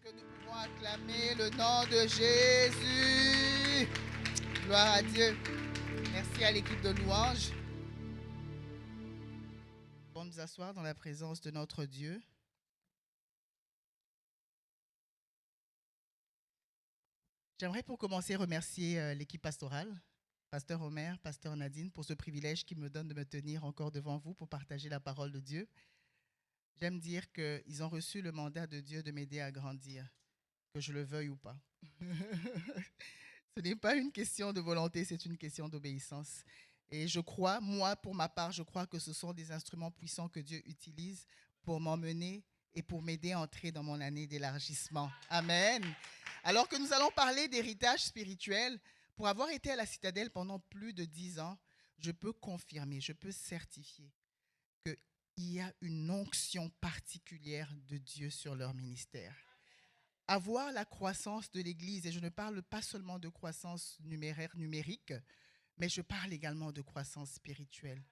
Est-ce que nous pouvons acclamer le nom de Jésus? Gloire à Dieu. Merci à l'équipe de louanges. Bon, nous asseoir dans la présence de notre Dieu. J'aimerais pour commencer remercier l'équipe pastorale, Pasteur Omer, Pasteur Nadine, pour ce privilège qui me donne de me tenir encore devant vous pour partager la parole de Dieu. J'aime dire qu'ils ont reçu le mandat de Dieu de m'aider à grandir, que je le veuille ou pas. Ce n'est pas une question de volonté, c'est une question d'obéissance. Et je crois, moi, pour ma part, je crois que ce sont des instruments puissants que Dieu utilise pour m'emmener et pour m'aider à entrer dans mon année d'élargissement. Amen. Alors que nous allons parler d'héritage spirituel, pour avoir été à la Citadelle pendant plus de 10 ans, je peux confirmer, je peux certifier qu'il y a une onction particulière de Dieu sur leur ministère. Avoir la croissance de l'Église, et je ne parle pas seulement de croissance numéraire, numérique, mais je parle également de croissance spirituelle.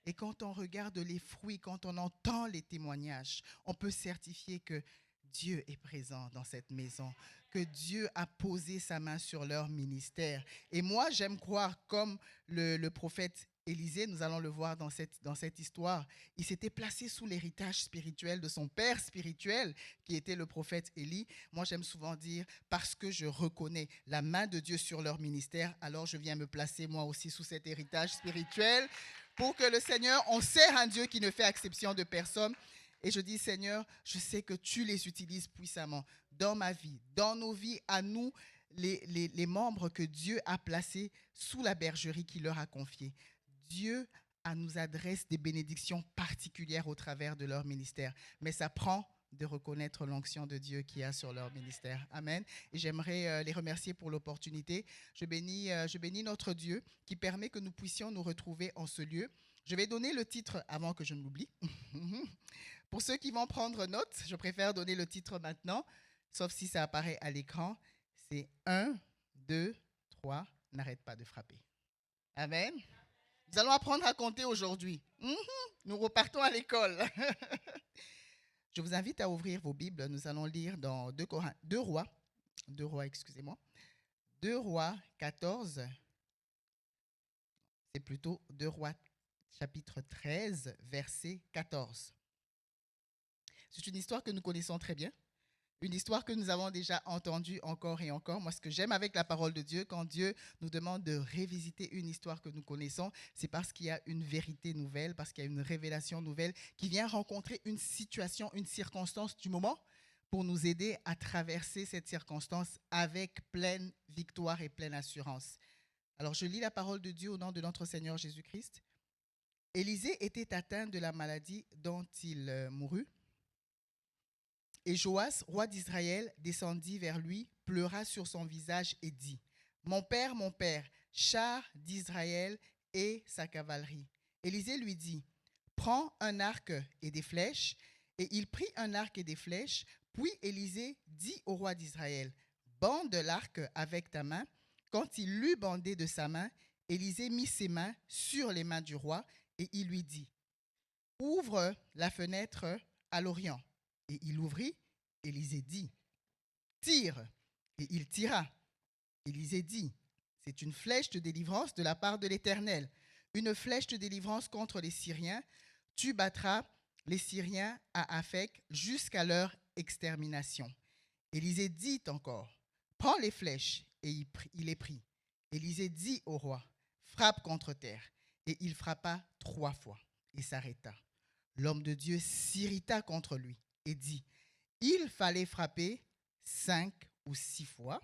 Et quand on regarde les fruits, quand on entend les témoignages, on peut certifier que Dieu est présent dans cette maison, que Dieu a posé sa main sur leur ministère. Et moi, j'aime croire, comme le prophète Élisée, nous allons le voir dans cette histoire, il s'était placé sous l'héritage spirituel de son père spirituel, qui était le prophète Élie. Moi, j'aime souvent dire, parce que je reconnais la main de Dieu sur leur ministère, alors je viens me placer moi aussi sous cet héritage spirituel, pour que le Seigneur, on sert un Dieu qui ne fait exception de personne. Et je dis, Seigneur, je sais que tu les utilises puissamment dans ma vie, dans nos vies, à nous, les membres que Dieu a placés sous la bergerie qu'il leur a confiée. Dieu nous adresse des bénédictions particulières au travers de leur ministère. Mais ça prend de reconnaître l'onction de Dieu qui a sur leur ministère. Amen. Et j'aimerais les remercier pour l'opportunité. Je bénis notre Dieu qui permet que nous puissions nous retrouver en ce lieu. Je vais donner le titre avant que je ne l'oublie. Pour ceux qui vont prendre note, je préfère donner le titre maintenant, sauf si ça apparaît à l'écran. C'est 1, 2, 3, n'arrête pas de frapper. Amen. Nous allons apprendre à compter aujourd'hui. Nous repartons à l'école. Je vous invite à ouvrir vos Bibles. Nous allons lire dans 2 Rois 14. C'est plutôt 2 Rois chapitre 13, verset 14. C'est une histoire que nous connaissons très bien. Une histoire que nous avons déjà entendue encore et encore. Moi, ce que j'aime avec la parole de Dieu, quand Dieu nous demande de révisiter une histoire que nous connaissons, c'est parce qu'il y a une vérité nouvelle, parce qu'il y a une révélation nouvelle qui vient rencontrer une situation, une circonstance du moment pour nous aider à traverser cette circonstance avec pleine victoire et pleine assurance. Alors, je lis la parole de Dieu au nom de notre Seigneur Jésus-Christ. Élisée était atteint de la maladie dont il mourut. Et Joas, roi d'Israël, descendit vers lui, pleura sur son visage et dit, « mon père, char d'Israël et sa cavalerie. » Élisée lui dit, « prends un arc et des flèches. » Et il prit un arc et des flèches. Puis Élisée dit au roi d'Israël, « bande l'arc avec ta main. » Quand il l'eut bandé de sa main, Élisée mit ses mains sur les mains du roi et il lui dit, « ouvre la fenêtre à l'Orient. » Et il ouvrit. Élisée dit, « tire. » Et il tira. Élisée dit, « c'est une flèche de délivrance de la part de l'Éternel, une flèche de délivrance contre les Syriens. Tu battras les Syriens à Aphek jusqu'à leur extermination. » Élisée dit encore, « prends les flèches. » Et il les prit. Élisée dit au roi, « frappe contre terre. » Et il frappa 3 fois et s'arrêta. L'homme de Dieu s'irrita contre lui et dit, « il fallait frapper 5 ou 6 fois. »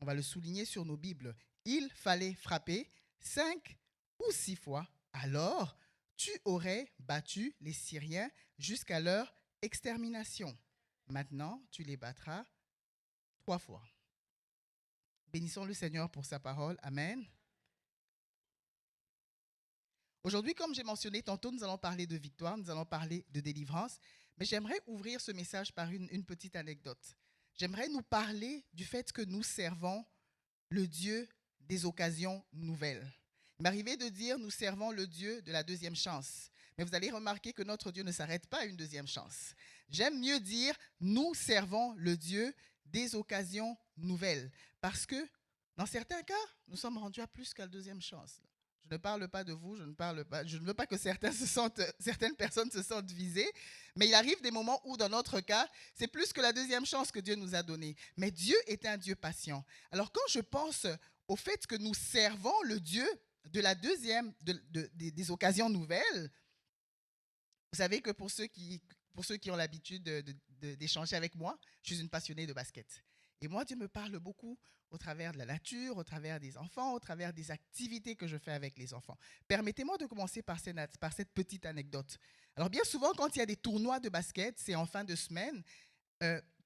On va le souligner sur nos Bibles. « Il fallait frapper 5 ou 6 fois. Alors, tu aurais battu les Syriens jusqu'à leur extermination. Maintenant, tu les battras 3 fois. » Bénissons le Seigneur pour sa parole. Amen. Aujourd'hui, comme j'ai mentionné tantôt, nous allons parler de victoire, nous allons parler de délivrance. Mais j'aimerais ouvrir ce message par une petite anecdote. J'aimerais nous parler du fait que nous servons le Dieu des occasions nouvelles. Il m'arrivait de dire nous servons le Dieu de la deuxième chance. Mais vous allez remarquer que notre Dieu ne s'arrête pas à une deuxième chance. J'aime mieux dire nous servons le Dieu des occasions nouvelles. Parce que, dans certains cas, nous sommes rendus à plus qu'à la deuxième chance. Je ne parle pas de vous, je ne veux pas que certaines personnes se sentent visées, mais il arrive des moments où, dans notre cas, c'est plus que la deuxième chance que Dieu nous a donnée. Mais Dieu est un Dieu patient. Alors, quand je pense au fait que nous servons le Dieu de la deuxième, des occasions nouvelles, vous savez que pour ceux qui ont l'habitude d'échanger avec moi, je suis une passionnée de basket. Et moi, Dieu me parle beaucoup au travers de la nature, au travers des enfants, au travers des activités que je fais avec les enfants. Permettez-moi de commencer par cette petite anecdote. Alors, bien souvent, quand il y a des tournois de basket, c'est en fin de semaine.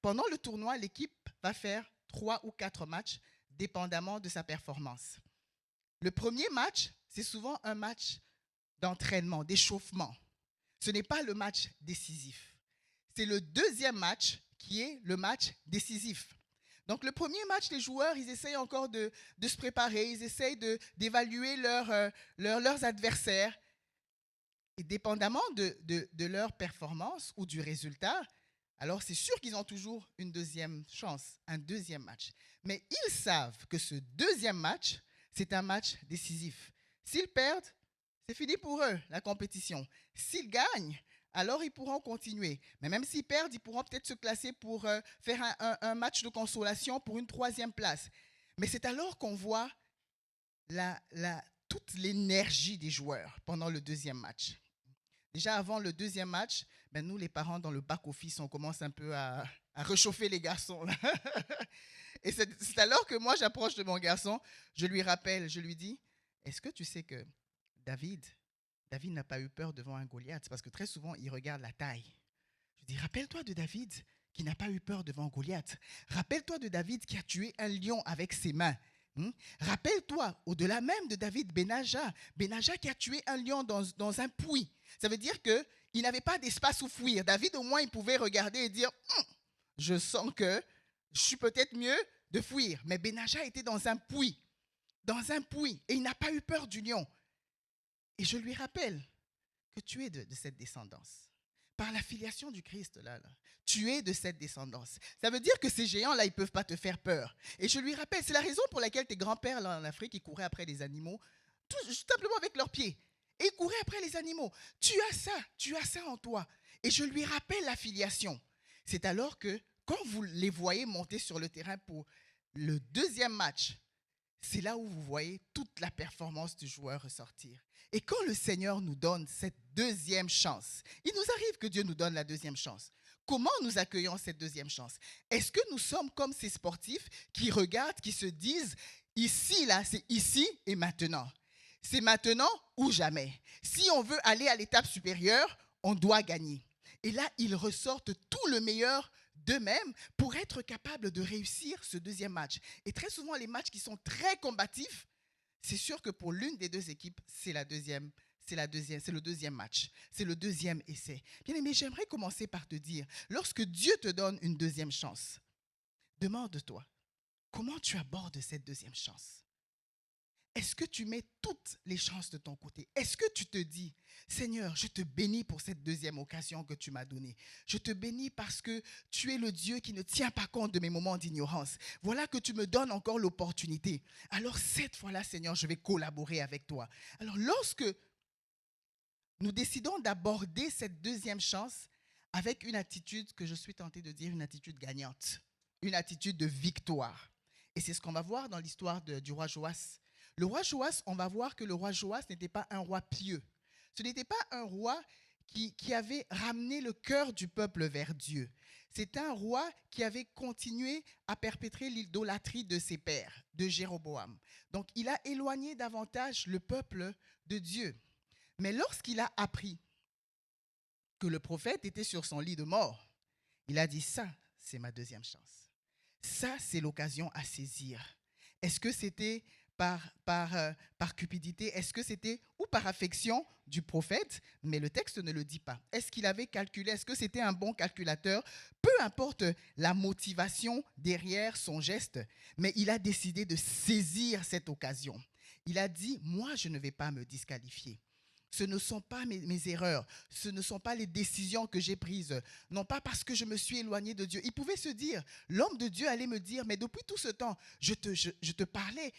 Pendant le tournoi, l'équipe va faire 3 ou 4 matchs, dépendamment de sa performance. Le premier match, c'est souvent un match d'entraînement, d'échauffement. Ce n'est pas le match décisif. C'est le deuxième match qui est le match décisif. Donc, le premier match, les joueurs, ils essayent encore de se préparer, ils essayent d'évaluer leurs adversaires. Et dépendamment de leur performance ou du résultat, alors c'est sûr qu'ils ont toujours une deuxième chance, un deuxième match. Mais ils savent que ce deuxième match, c'est un match décisif. S'ils perdent, c'est fini pour eux, la compétition. S'ils gagnent, alors ils pourront continuer. Mais même s'ils perdent, ils pourront peut-être se classer pour faire un match de consolation pour une 3e place. Mais c'est alors qu'on voit toute l'énergie des joueurs pendant le deuxième match. Déjà avant le deuxième match, nous les parents dans le back-office, on commence un peu à réchauffer les garçons. Là. Et c'est alors que moi j'approche de mon garçon, je lui rappelle, je lui dis, est-ce que tu sais que David n'a pas eu peur devant un Goliath, parce que très souvent, il regarde la taille. Je dis, rappelle-toi de David qui n'a pas eu peur devant Goliath. Rappelle-toi de David qui a tué un lion avec ses mains. Rappelle-toi, au-delà même de David, Benaja qui a tué un lion dans un puits. Ça veut dire qu'il n'avait pas d'espace où fuir. David, au moins, il pouvait regarder et dire, je sens que je suis peut-être mieux de fuir. Mais Benaja était dans un puits, et il n'a pas eu peur du lion. Et je lui rappelle que tu es de cette descendance. Par la filiation du Christ, là, tu es de cette descendance. Ça veut dire que ces géants-là, ils ne peuvent pas te faire peur. Et je lui rappelle, c'est la raison pour laquelle tes grands-pères là, en Afrique, ils couraient après les animaux, tout simplement avec leurs pieds. Et ils couraient après les animaux. Tu as ça en toi. Et je lui rappelle la filiation. C'est alors que, quand vous les voyez monter sur le terrain pour le deuxième match, c'est là où vous voyez toute la performance du joueur ressortir. Et quand le Seigneur nous donne cette deuxième chance, il nous arrive que Dieu nous donne la deuxième chance. Comment nous accueillons cette deuxième chance? Est-ce que nous sommes comme ces sportifs qui regardent, qui se disent, ici, là, c'est ici et maintenant. C'est maintenant ou jamais. Si on veut aller à l'étape supérieure, on doit gagner. Et là, ils ressortent tout le meilleur d'eux-mêmes pour être capables de réussir ce deuxième match. Et très souvent, les matchs qui sont très combatifs, c'est sûr que pour l'une des deux équipes, c'est le deuxième match, c'est le deuxième essai. Bien aimé, j'aimerais commencer par te dire, lorsque Dieu te donne une deuxième chance, demande-toi, comment tu abordes cette deuxième chance? Est-ce que tu mets toutes les chances de ton côté? Est-ce que tu te dis, Seigneur, je te bénis pour cette deuxième occasion que tu m'as donnée. Je te bénis parce que tu es le Dieu qui ne tient pas compte de mes moments d'ignorance. Voilà que tu me donnes encore l'opportunité. Alors cette fois-là, Seigneur, je vais collaborer avec toi. Alors lorsque nous décidons d'aborder cette deuxième chance avec une attitude que je suis tentée de dire une attitude gagnante, une attitude de victoire. Et c'est ce qu'on va voir dans l'histoire du roi Joas. Le roi Joas, on va voir que le roi Joas n'était pas un roi pieux. Ce n'était pas un roi qui avait ramené le cœur du peuple vers Dieu. C'est un roi qui avait continué à perpétrer l'idolâtrie de ses pères, de Jéroboam. Donc, il a éloigné davantage le peuple de Dieu. Mais lorsqu'il a appris que le prophète était sur son lit de mort, il a dit, ça, c'est ma deuxième chance. Ça, c'est l'occasion à saisir. Est-ce que c'était par cupidité? Est-ce que c'était ou par affection du prophète? Mais le texte ne le dit pas. Est-ce qu'il avait calculé? Est-ce que c'était un bon calculateur? Peu importe la motivation derrière son geste, mais il a décidé de saisir cette occasion. Il a dit, moi, je ne vais pas me disqualifier. Ce ne sont pas mes erreurs, ce ne sont pas les décisions que j'ai prises, non pas parce que je me suis éloigné de Dieu. Il pouvait se dire, l'homme de Dieu allait me dire, mais depuis tout ce temps, je te parlais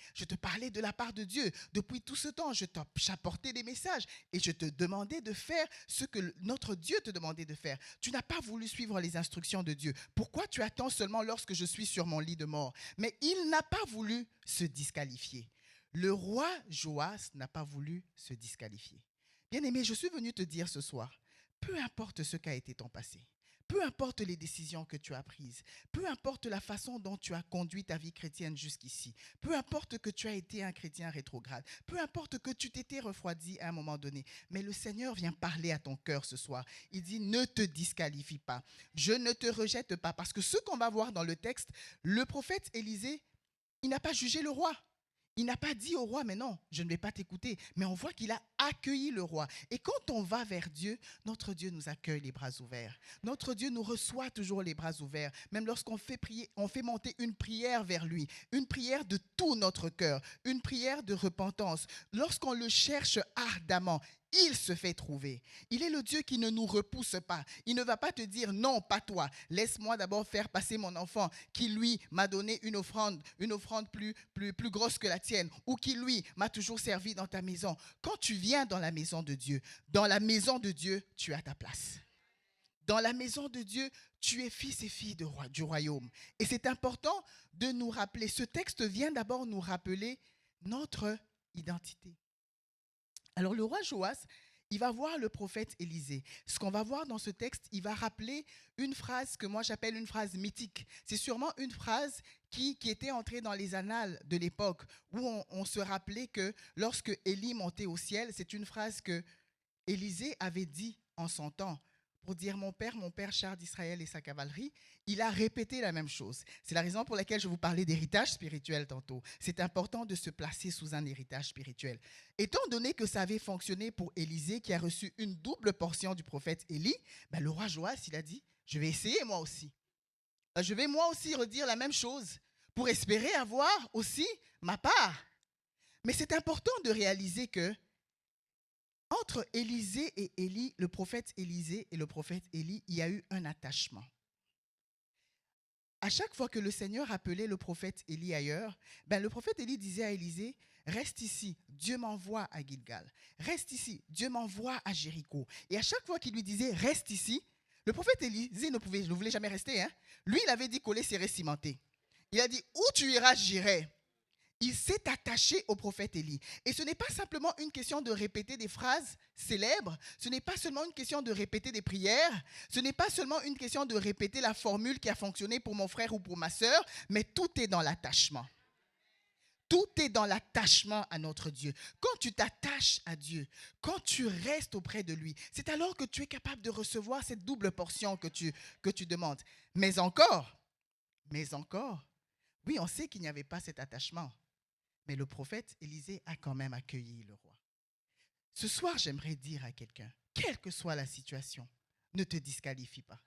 de la part de Dieu. Depuis tout ce temps, j'apportais des messages et je te demandais de faire ce que notre Dieu te demandait de faire. Tu n'as pas voulu suivre les instructions de Dieu. Pourquoi tu attends seulement lorsque je suis sur mon lit de mort? Mais il n'a pas voulu se disqualifier. Le roi Joas n'a pas voulu se disqualifier. Bien-aimé, je suis venu te dire ce soir, peu importe ce qu'a été ton passé, peu importe les décisions que tu as prises, peu importe la façon dont tu as conduit ta vie chrétienne jusqu'ici, peu importe que tu as été un chrétien rétrograde, peu importe que tu t'étais refroidi à un moment donné, mais le Seigneur vient parler à ton cœur ce soir. Il dit, ne te disqualifie pas, je ne te rejette pas, parce que ce qu'on va voir dans le texte, le prophète Élisée, il n'a pas jugé le roi. Il n'a pas dit au roi, mais non, je ne vais pas t'écouter. Mais on voit qu'il a accueilli le roi. Et quand on va vers Dieu, notre Dieu nous accueille les bras ouverts. Notre Dieu nous reçoit toujours les bras ouverts. Même lorsqu'on fait prier, on fait monter une prière vers lui. Une prière de tout notre cœur. Une prière de repentance. Lorsqu'on le cherche ardemment, il se fait trouver. Il est le Dieu qui ne nous repousse pas. Il ne va pas te dire non, pas toi. Laisse-moi d'abord faire passer mon enfant qui, lui, m'a donné une offrande plus grosse que la tienne, ou qui, lui, m'a toujours servi dans ta maison. Quand tu viens dans la maison de Dieu, tu as ta place. Dans la maison de Dieu, tu es fils et fille du royaume. Et c'est important de nous rappeler. Ce texte vient d'abord nous rappeler notre identité. Alors le roi Joas, il va voir le prophète Élisée. Ce qu'on va voir dans ce texte, il va rappeler une phrase que moi j'appelle une phrase mythique. C'est sûrement une phrase qui était entrée dans les annales de l'époque, où on se rappelait que lorsque Élie montait au ciel, c'est une phrase que Élisée avait dit en son temps. Pour dire mon père, char d'Israël et sa cavalerie, il a répété la même chose. C'est la raison pour laquelle je vous parlais d'héritage spirituel tantôt. C'est important de se placer sous un héritage spirituel. Étant donné que ça avait fonctionné pour Élisée, qui a reçu une double portion du prophète Élie, le roi Joas, il a dit, je vais essayer moi aussi. Je vais moi aussi redire la même chose pour espérer avoir aussi ma part. Mais c'est important de réaliser que entre Élisée et Élie, le prophète Élisée et le prophète Élie, il y a eu un attachement. À chaque fois que le Seigneur appelait le prophète Élie ailleurs, le prophète Élie disait à Élisée, reste ici, Dieu m'envoie à Gilgal. Reste ici, Dieu m'envoie à Jéricho. Et à chaque fois qu'il lui disait, reste ici, le prophète Élisée ne voulait jamais rester. Lui, il avait dit coller serré cimenté. Il a dit, où tu iras, j'irai. Il s'est attaché au prophète Élie. Et ce n'est pas simplement une question de répéter des phrases célèbres, ce n'est pas seulement une question de répéter des prières, ce n'est pas seulement une question de répéter la formule qui a fonctionné pour mon frère ou pour ma sœur, mais tout est dans l'attachement. Tout est dans l'attachement à notre Dieu. Quand tu t'attaches à Dieu, quand tu restes auprès de lui, c'est alors que tu es capable de recevoir cette double portion que tu demandes. Mais encore, oui, on sait qu'il n'y avait pas cet attachement. Mais le prophète Élisée a quand même accueilli le roi. Ce soir, j'aimerais dire à quelqu'un, quelle que soit la situation, ne te disqualifie pas.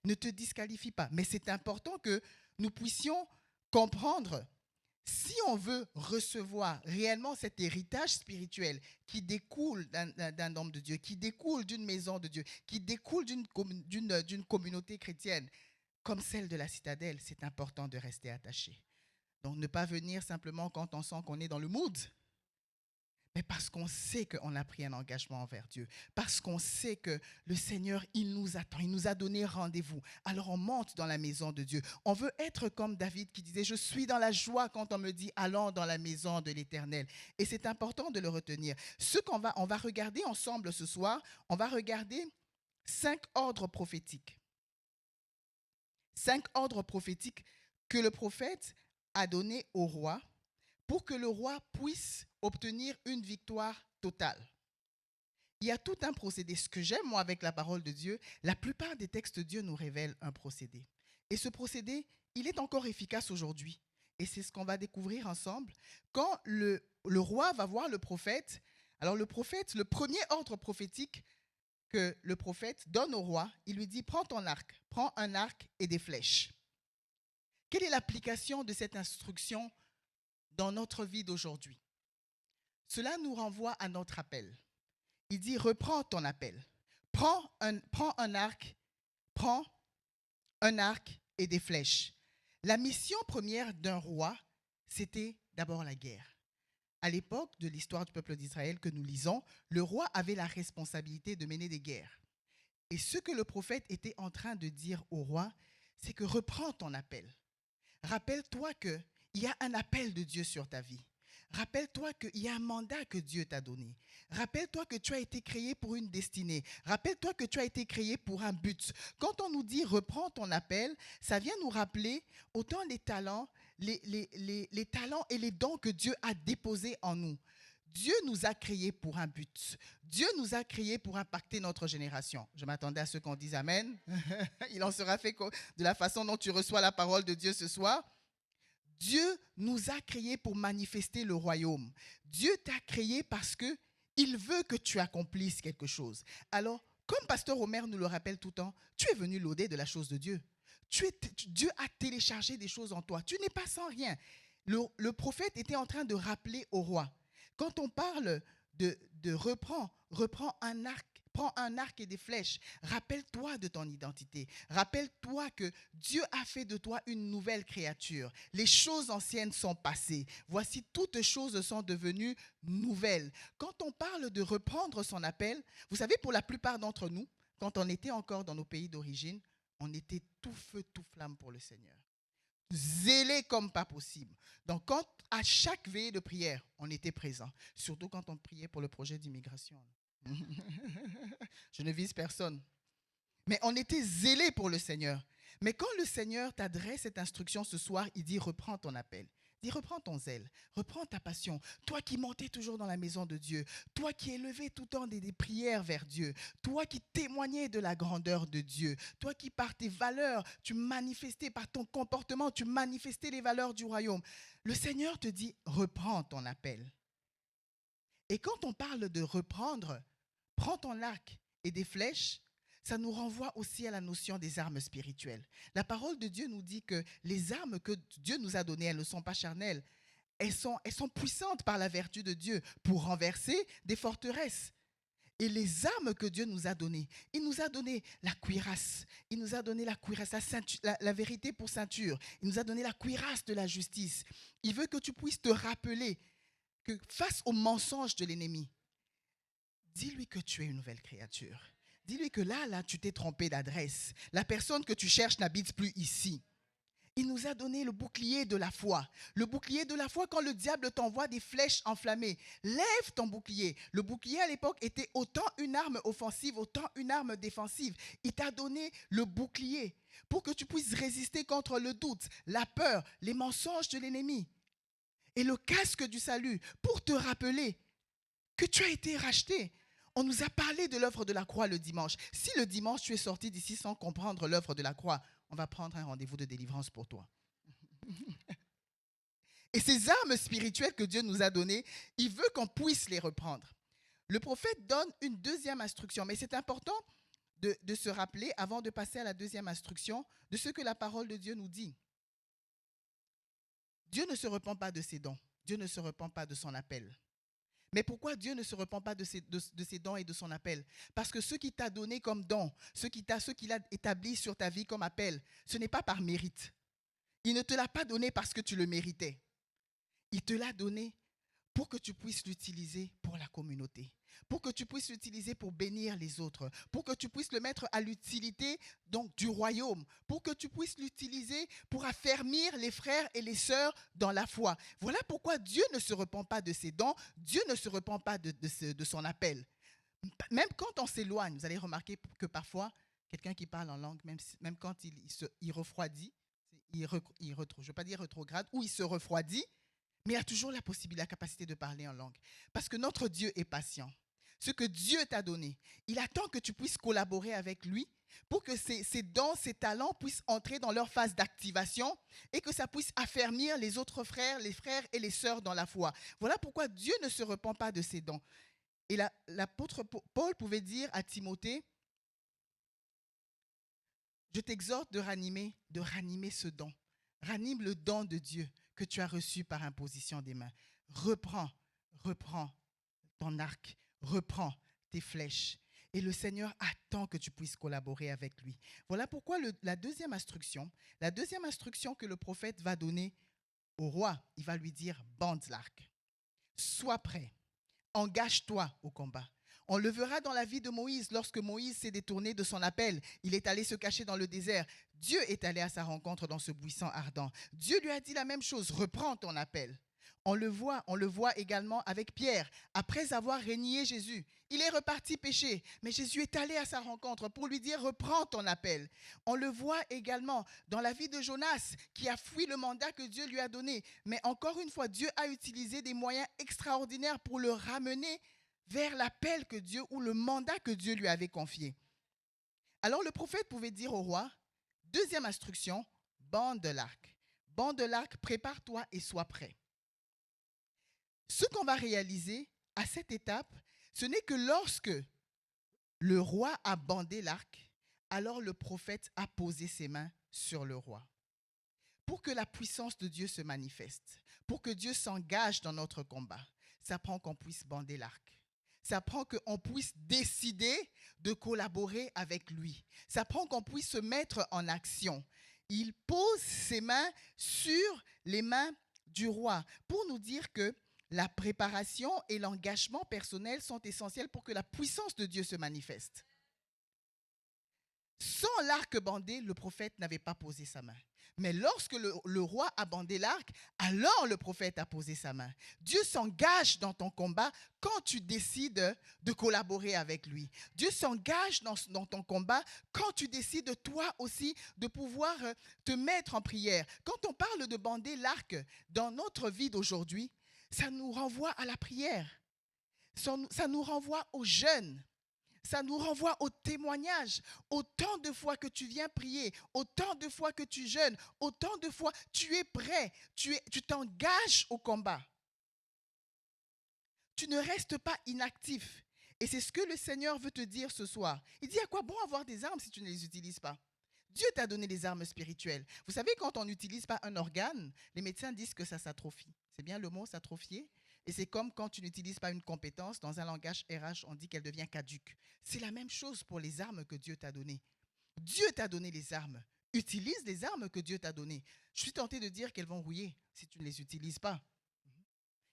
Ne te disqualifie pas. Mais c'est important que nous puissions comprendre, si on veut recevoir réellement cet héritage spirituel qui découle d'un homme de Dieu, qui découle d'une maison de Dieu, qui découle d'une communauté chrétienne, comme celle de la citadelle, c'est important de rester attaché. Donc, ne pas venir simplement quand on sent qu'on est dans le mood, mais parce qu'on sait qu'on a pris un engagement envers Dieu, parce qu'on sait que le Seigneur, il nous attend, il nous a donné rendez-vous. Alors, on monte dans la maison de Dieu. On veut être comme David qui disait, je suis dans la joie quand on me dit, allons dans la maison de l'Éternel. Et c'est important de le retenir. On va regarder ensemble ce soir, on va regarder 5 ordres prophétiques. 5 ordres prophétiques que le prophète a donné au roi pour que le roi puisse obtenir une victoire totale. Il y a tout un procédé. Ce que j'aime, moi, avec la parole de Dieu, la plupart des textes de Dieu nous révèlent un procédé. Et ce procédé, il est encore efficace aujourd'hui. Et c'est ce qu'on va découvrir ensemble. Quand le roi va voir le prophète, alors le prophète, le premier ordre prophétique que le prophète donne au roi, il lui dit, prends ton arc, prends un arc et des flèches. Quelle est l'application de cette instruction dans notre vie d'aujourd'hui? Cela nous renvoie à notre appel. Il dit, reprends ton appel. Prends un arc et des flèches. La mission première d'un roi, c'était d'abord la guerre. À l'époque de l'histoire du peuple d'Israël que nous lisons, le roi avait la responsabilité de mener des guerres. Et ce que le prophète était en train de dire au roi, c'est que reprends ton appel. Rappelle-toi qu'il y a un appel de Dieu sur ta vie. Rappelle-toi qu'il y a un mandat que Dieu t'a donné. Rappelle-toi que tu as été créé pour une destinée. Rappelle-toi que tu as été créé pour un but. Quand on nous dit reprends ton appel, ça vient nous rappeler autant les talents, les talents et les dons que Dieu a déposés en nous. Dieu nous a créés pour un but. Dieu nous a créés pour impacter notre génération. Je m'attendais à ce qu'on dise Amen. Il en sera fait de la façon dont tu reçois la parole de Dieu ce soir. Dieu nous a créés pour manifester le royaume. Dieu t'a créé parce qu'il veut que tu accomplisses quelque chose. Alors, comme Pasteur Omer nous le rappelle tout le temps, tu es venu lauder de la chose de Dieu. Dieu a téléchargé des choses en toi. Tu n'es pas sans rien. Le prophète était en train de rappeler au roi. Quand on parle de reprends un arc, prends un arc et des flèches. Rappelle-toi de ton identité. Rappelle-toi que Dieu a fait de toi une nouvelle créature. Les choses anciennes sont passées. Voici, toutes choses sont devenues nouvelles. Quand on parle de reprendre son appel, vous savez, pour la plupart d'entre nous, quand on était encore dans nos pays d'origine, on était tout feu, tout flamme pour le Seigneur. Zélé comme pas possible. Donc, à chaque veillée de prière, on était présent. Surtout quand on priait pour le projet d'immigration. Je ne vise personne. Mais on était zélé pour le Seigneur. Mais quand le Seigneur t'adresse cette instruction ce soir, il dit reprends ton appel. Il dit reprends ton zèle, reprends ta passion. Toi qui montais toujours dans la maison de Dieu, toi qui élevais tout le temps des prières vers Dieu, toi qui témoignais de la grandeur de Dieu, toi qui par tes valeurs, tu manifestais, par ton comportement, tu manifestais les valeurs du royaume. Le Seigneur te dit reprends ton appel. Et quand on parle de reprendre, prends ton arc et des flèches, ça nous renvoie aussi à la notion des armes spirituelles. La parole de Dieu nous dit que les armes que Dieu nous a données, elles ne sont pas charnelles. Elles sont puissantes par la vertu de Dieu pour renverser des forteresses. Et les armes que Dieu nous a données, il nous a donné la cuirasse, il nous a donné la cuirasse, la vérité pour ceinture, il nous a donné la cuirasse de la justice. Il veut que tu puisses te rappeler que face aux mensonges de l'ennemi, dis-lui que tu es une nouvelle créature. Dis-lui que là, tu t'es trompé d'adresse. La personne que tu cherches n'habite plus ici. Il nous a donné le bouclier de la foi. Le bouclier de la foi, quand le diable t'envoie des flèches enflammées, lève ton bouclier. Le bouclier à l'époque était autant une arme offensive, autant une arme défensive. Il t'a donné le bouclier pour que tu puisses résister contre le doute, la peur, les mensonges de l'ennemi. Et le casque du salut pour te rappeler que tu as été racheté. On nous a parlé de l'œuvre de la croix le dimanche. Si le dimanche tu es sorti d'ici sans comprendre l'œuvre de la croix, on va prendre un rendez-vous de délivrance pour toi. Et ces armes spirituelles que Dieu nous a données, il veut qu'on puisse les reprendre. Le prophète donne une deuxième instruction, mais c'est important de se rappeler, avant de passer à la deuxième instruction, de ce que la parole de Dieu nous dit. Dieu ne se repent pas de ses dons. Dieu ne se repent pas de son appel. Mais pourquoi Dieu ne se repent pas de ses dons et de son appel? Parce que ce qu'il t'a donné comme don, ce qu'il a établi sur ta vie comme appel, ce n'est pas par mérite. Il ne te l'a pas donné parce que tu le méritais. Il te l'a donné pour que tu puisses l'utiliser pour la communauté, pour que tu puisses l'utiliser pour bénir les autres, pour que tu puisses le mettre à l'utilité donc du royaume, pour que tu puisses l'utiliser pour affermir les frères et les sœurs dans la foi. Voilà pourquoi Dieu ne se repent pas de ses dons, Dieu ne se repent pas de son appel. Même quand on s'éloigne, vous allez remarquer que parfois, quelqu'un qui parle en langue, même quand il refroidit, je ne veux pas dire rétrograde, ou il se refroidit, mais il y a toujours la possibilité, la capacité de parler en langue. Parce que notre Dieu est patient. Ce que Dieu t'a donné, il attend que tu puisses collaborer avec lui pour que ces dons, ces talents puissent entrer dans leur phase d'activation et que ça puisse affermir les autres frères, les frères et les sœurs dans la foi. Voilà pourquoi Dieu ne se repent pas de ses dons. Et l'apôtre Paul pouvait dire à Timothée, je t'exhorte de ranimer ce don. Ranime le don de Dieu que tu as reçu par imposition des mains. Reprends ton arc, reprends tes flèches. Et le Seigneur attend que tu puisses collaborer avec lui. Voilà pourquoi la deuxième instruction que le prophète va donner au roi, il va lui dire, bande l'arc. Sois prêt. Engage-toi au combat. On le verra dans la vie de Moïse, lorsque Moïse s'est détourné de son appel. Il est allé se cacher dans le désert. Dieu est allé à sa rencontre dans ce buisson ardent. Dieu lui a dit la même chose, reprends ton appel. On le voit également avec Pierre. Après avoir renié Jésus, il est reparti pécher. Mais Jésus est allé à sa rencontre pour lui dire, reprends ton appel. On le voit également dans la vie de Jonas, qui a fui le mandat que Dieu lui a donné. Mais encore une fois, Dieu a utilisé des moyens extraordinaires pour le ramener vers l'appel que Dieu ou le mandat que Dieu lui avait confié. Alors le prophète pouvait dire au roi, deuxième instruction, bande de l'arc. Bande de l'arc, prépare-toi et sois prêt. Ce qu'on va réaliser à cette étape, ce n'est que lorsque le roi a bandé l'arc, alors le prophète a posé ses mains sur le roi. Pour que la puissance de Dieu se manifeste, pour que Dieu s'engage dans notre combat, ça prend qu'on puisse bander l'arc. Ça prend qu'on puisse décider de collaborer avec lui. Ça prend qu'on puisse se mettre en action. Il pose ses mains sur les mains du roi pour nous dire que la préparation et l'engagement personnel sont essentiels pour que la puissance de Dieu se manifeste. Sans l'arc bandé, le prophète n'avait pas posé sa main. Mais lorsque le roi a bandé l'arc, alors le prophète a posé sa main. Dieu s'engage dans ton combat quand tu décides de collaborer avec lui. Dieu s'engage dans ton combat quand tu décides toi aussi de pouvoir te mettre en prière. Quand on parle de bander l'arc dans notre vie d'aujourd'hui, ça nous renvoie à la prière. Ça nous renvoie au jeûne. Ça nous renvoie au témoignage. Autant de fois que tu viens prier, autant de fois que tu jeûnes, autant de fois tu es prêt, tu t'engages au combat. Tu ne restes pas inactif. Et c'est ce que le Seigneur veut te dire ce soir. Il dit, à quoi bon avoir des armes si tu ne les utilises pas? Dieu t'a donné des armes spirituelles. Vous savez, quand on n'utilise pas un organe, les médecins disent que ça s'atrophie. C'est bien le mot, s'atrophier? Et c'est comme quand tu n'utilises pas une compétence, dans un langage RH, on dit qu'elle devient caduque. C'est la même chose pour les armes que Dieu t'a données. Dieu t'a donné les armes. Utilise les armes que Dieu t'a données. Je suis tenté de dire qu'elles vont rouiller si tu ne les utilises pas.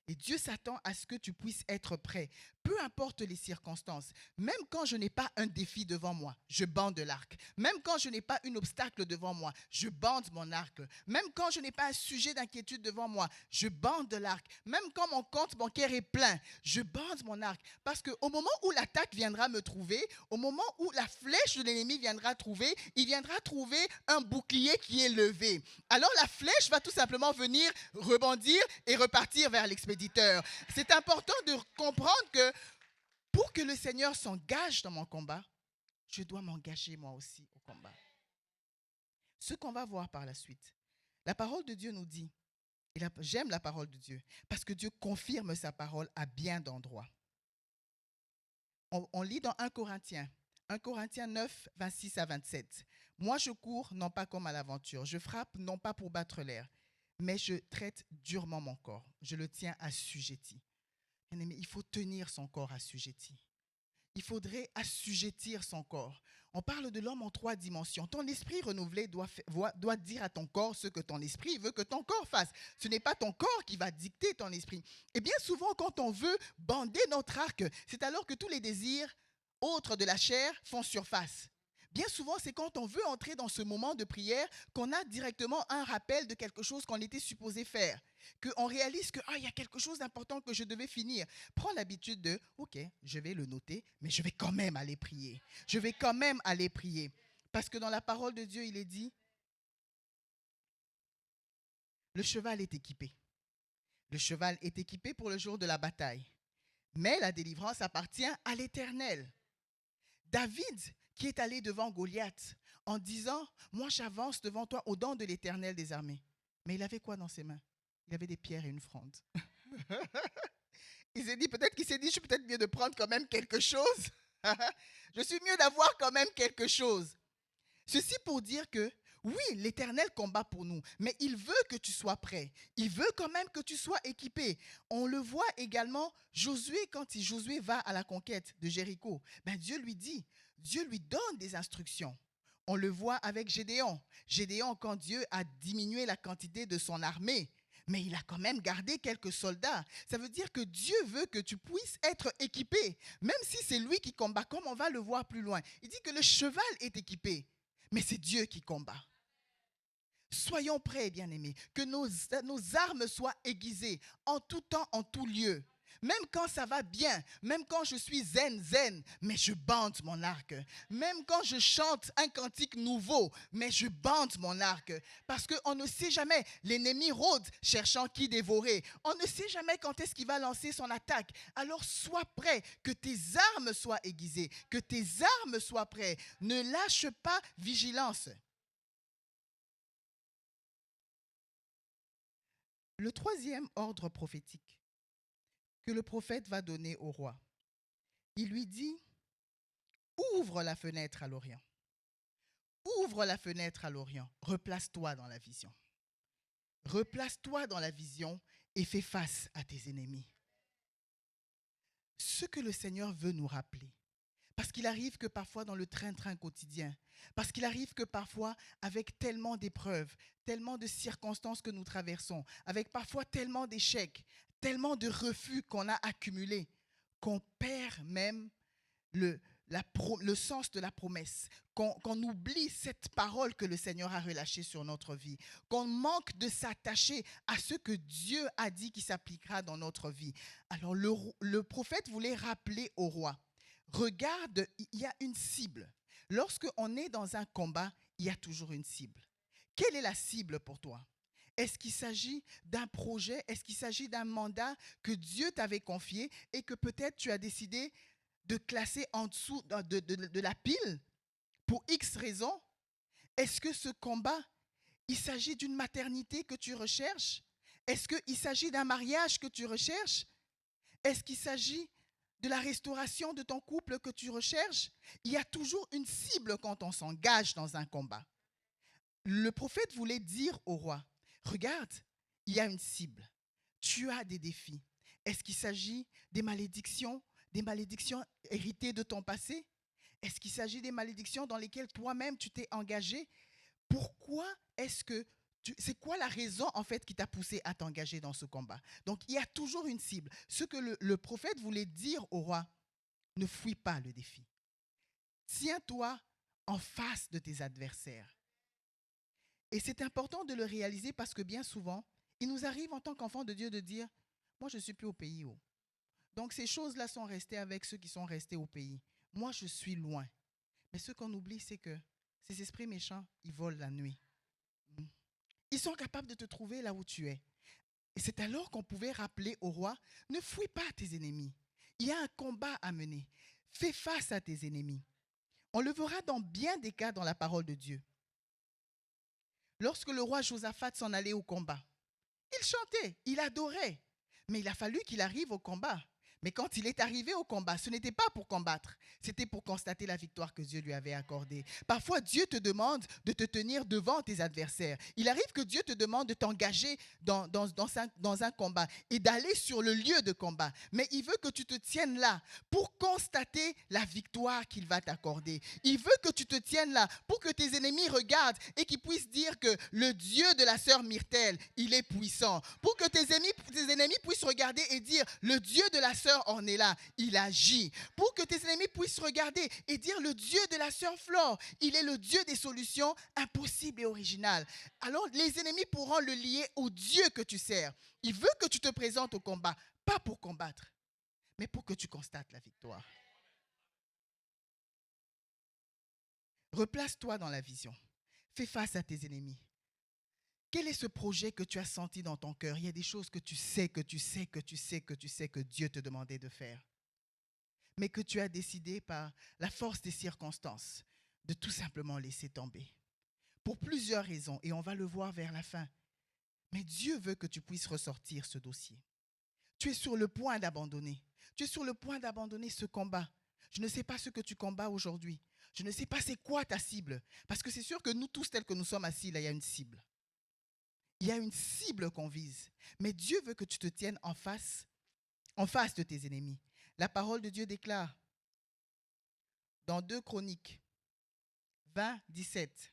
Et Dieu s'attend à ce que tu puisses être prêt, peu importe les circonstances. Même quand je n'ai pas un défi devant moi, je bande l'arc. Même quand je n'ai pas un obstacle devant moi, je bande mon arc. Même quand je n'ai pas un sujet d'inquiétude devant moi, je bande l'arc. Même quand mon compte bancaire est plein, je bande mon arc. Parce qu'au moment où l'attaque viendra me trouver, au moment où la flèche de l'ennemi viendra trouver, il viendra trouver un bouclier qui est levé. Alors la flèche va tout simplement venir rebondir et repartir vers l'expédition. C'est important de comprendre que pour que le Seigneur s'engage dans mon combat, je dois m'engager moi aussi au combat. Ce qu'on va voir par la suite, la parole de Dieu nous dit, et j'aime la parole de Dieu, parce que Dieu confirme sa parole à bien d'endroits. On lit dans 1 Corinthiens 9, 26 à 27. Moi je cours non pas comme à l'aventure, je frappe non pas pour battre l'air, mais je traite durement mon corps. Je le tiens assujetti. Bien-aimé, il faut tenir son corps assujetti. Il faudrait assujettir son corps. On parle de l'homme en 3 dimensions. Ton esprit renouvelé doit dire à ton corps ce que ton esprit veut que ton corps fasse. Ce n'est pas ton corps qui va dicter ton esprit. Et bien souvent, quand on veut bander notre arc, c'est alors que tous les désirs autres de la chair font surface. Bien souvent, c'est quand on veut entrer dans ce moment de prière qu'on a directement un rappel de quelque chose qu'on était supposé faire. Qu'on réalise qu'il y a quelque chose d'important que je devais finir. Prends l'habitude de, ok, je vais le noter, mais je vais quand même aller prier. Je vais quand même aller prier. Parce que dans la parole de Dieu, il est dit, le cheval est équipé. Le cheval est équipé pour le jour de la bataille. Mais la délivrance appartient à l'Éternel. David, qui est allé devant Goliath en disant, moi j'avance devant toi au don de l'Éternel des armées. Mais il avait quoi dans ses mains? Il avait des pierres et une fronde. Il s'est dit, je suis peut-être mieux de prendre quand même quelque chose. Je suis mieux d'avoir quand même quelque chose. Ceci pour dire que Oui, l'Éternel combat pour nous, mais il veut que tu sois prêt. Il veut quand même que tu sois équipé. On le voit également, Josué, quand Josué va à la conquête de Jéricho, ben Dieu lui donne des instructions. On le voit avec Gédéon. Gédéon, quand Dieu a diminué la quantité de son armée, mais il a quand même gardé quelques soldats. Ça veut dire que Dieu veut que tu puisses être équipé, même si c'est lui qui combat, comme on va le voir plus loin. Il dit que le cheval est équipé, mais c'est Dieu qui combat. Soyons prêts, bien-aimés, que nos armes soient aiguisées en tout temps, en tout lieu. Même quand ça va bien, même quand je suis zen, mais je bande mon arc. Même quand je chante un cantique nouveau, mais je bande mon arc. Parce qu'on ne sait jamais, l'ennemi rôde cherchant qui dévorer. On ne sait jamais quand est-ce qu'il va lancer son attaque. Alors sois prêt, que tes armes soient aiguisées, que tes armes soient prêtes. Ne lâche pas vigilance. Le troisième ordre prophétique que le prophète va donner au roi, il lui dit, ouvre la fenêtre à l'Orient. Ouvre la fenêtre à l'Orient. Replace-toi dans la vision. Replace-toi dans la vision et fais face à tes ennemis. Ce que le Seigneur veut nous rappeler, parce qu'il arrive que parfois dans le train-train quotidien, parce qu'il arrive que parfois avec tellement d'épreuves, tellement de circonstances que nous traversons, avec parfois tellement d'échecs, tellement de refus qu'on a accumulés, qu'on perd même le sens de la promesse, qu'on oublie cette parole que le Seigneur a relâchée sur notre vie, qu'on manque de s'attacher à ce que Dieu a dit qui s'appliquera dans notre vie. Alors le prophète voulait rappeler au roi, regarde, il y a une cible. Lorsqu'on est dans un combat, il y a toujours une cible. Quelle est la cible pour toi? Est-ce qu'il s'agit d'un projet? Est-ce qu'il s'agit d'un mandat que Dieu t'avait confié et que peut-être tu as décidé de classer en dessous de la pile pour X raisons? Est-ce que ce combat, il s'agit d'une maternité que tu recherches? Est-ce qu'il s'agit d'un mariage que tu recherches? Est-ce qu'il s'agit de la restauration de ton couple que tu recherches? Il y a toujours une cible quand on s'engage dans un combat. Le prophète voulait dire au roi, regarde, il y a une cible. Tu as des défis. Est-ce qu'il s'agit des malédictions héritées de ton passé? Est-ce qu'il s'agit des malédictions dans lesquelles toi-même tu t'es engagé? Pourquoi est-ce que c'est quoi la raison en fait qui t'a poussé à t'engager dans ce combat? Donc il y a toujours une cible. Ce que le prophète voulait dire au roi, ne fuis pas le défi. Tiens-toi en face de tes adversaires. Et c'est important de le réaliser parce que bien souvent, il nous arrive en tant qu'enfants de Dieu de dire, moi je ne suis plus au pays. Oh. Donc ces choses-là sont restées avec ceux qui sont restés au pays. Moi je suis loin. Mais ce qu'on oublie, c'est que ces esprits méchants, ils volent la nuit. Ils sont capables de te trouver là où tu es. Et c'est alors qu'on pouvait rappeler au roi, ne fuis pas tes ennemis. Il y a un combat à mener. Fais face à tes ennemis. On le verra dans bien des cas dans la parole de Dieu. Lorsque le roi Josaphat s'en allait au combat, il chantait, il adorait. Mais il a fallu qu'il arrive au combat. Mais quand il est arrivé au combat, ce n'était pas pour combattre, c'était pour constater la victoire que Dieu lui avait accordée. Parfois, Dieu te demande de te tenir devant tes adversaires. Il arrive que Dieu te demande de t'engager dans un combat et d'aller sur le lieu de combat. Mais il veut que tu te tiennes là pour constater la victoire qu'il va t'accorder. Il veut que tu te tiennes là pour que tes ennemis regardent et qu'ils puissent dire que le Dieu de la sœur Myrtelle, il est puissant. Pour que tes ennemis puissent regarder et dire, le Dieu de la sœur Ornella, il agit. Pour que tes ennemis puissent regarder et dire, le Dieu de la sœur Flore, il est le Dieu des solutions impossibles et originales. Alors les ennemis pourront le lier au Dieu que tu sers. Il veut que tu te présentes au combat, pas pour combattre, mais pour que tu constates la victoire. Replace-toi dans la vision. Fais face à tes ennemis. Quel est ce projet que tu as senti dans ton cœur? Il y a des choses que tu sais que Dieu te demandait de faire. Mais que tu as décidé par la force des circonstances de tout simplement laisser tomber. Pour plusieurs raisons, et on va le voir vers la fin. Mais Dieu veut que tu puisses ressortir ce dossier. Tu es sur le point d'abandonner. Tu es sur le point d'abandonner ce combat. Je ne sais pas ce que tu combats aujourd'hui. Je ne sais pas c'est quoi ta cible. Parce que c'est sûr que nous tous, tels que nous sommes assis, là, il y a une cible. Il y a une cible qu'on vise. Mais Dieu veut que tu te tiennes en face de tes ennemis. La parole de Dieu déclare dans 2 Chroniques 20, 17.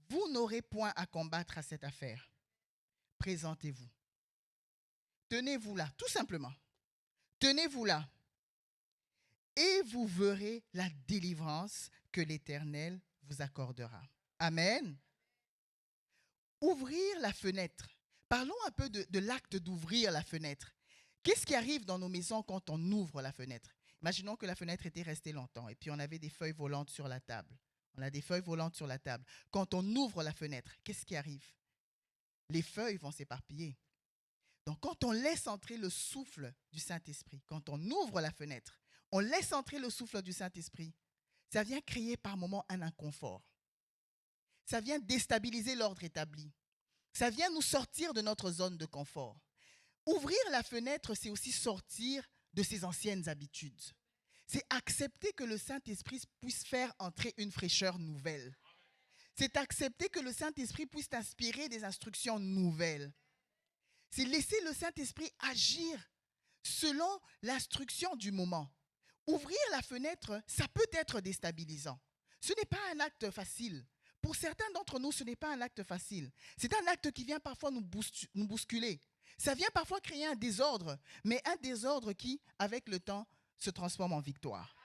Vous n'aurez point à combattre à cette affaire. Présentez-vous. Tenez-vous là, tout simplement. Tenez-vous là. Et vous verrez la délivrance que l'Éternel vous accordera. Amen. Ouvrir la fenêtre. Parlons un peu de l'acte d'ouvrir la fenêtre. Qu'est-ce qui arrive dans nos maisons quand on ouvre la fenêtre? Imaginons que la fenêtre était restée longtemps et puis on avait des feuilles volantes sur la table. On a des feuilles volantes sur la table. Quand on ouvre la fenêtre, qu'est-ce qui arrive? Les feuilles vont s'éparpiller. Donc quand on laisse entrer le souffle du Saint-Esprit, quand on ouvre la fenêtre, on laisse entrer le souffle du Saint-Esprit, ça vient créer par moments un inconfort. Ça vient déstabiliser l'ordre établi. Ça vient nous sortir de notre zone de confort. Ouvrir la fenêtre, c'est aussi sortir de ses anciennes habitudes. C'est accepter que le Saint-Esprit puisse faire entrer une fraîcheur nouvelle. C'est accepter que le Saint-Esprit puisse t'inspirer des instructions nouvelles. C'est laisser le Saint-Esprit agir selon l'instruction du moment. Ouvrir la fenêtre, ça peut être déstabilisant. Ce n'est pas un acte facile. Pour certains d'entre nous, ce n'est pas un acte facile. C'est un acte qui vient parfois nous bousculer. Ça vient parfois créer un désordre, mais un désordre qui, avec le temps, se transforme en victoire.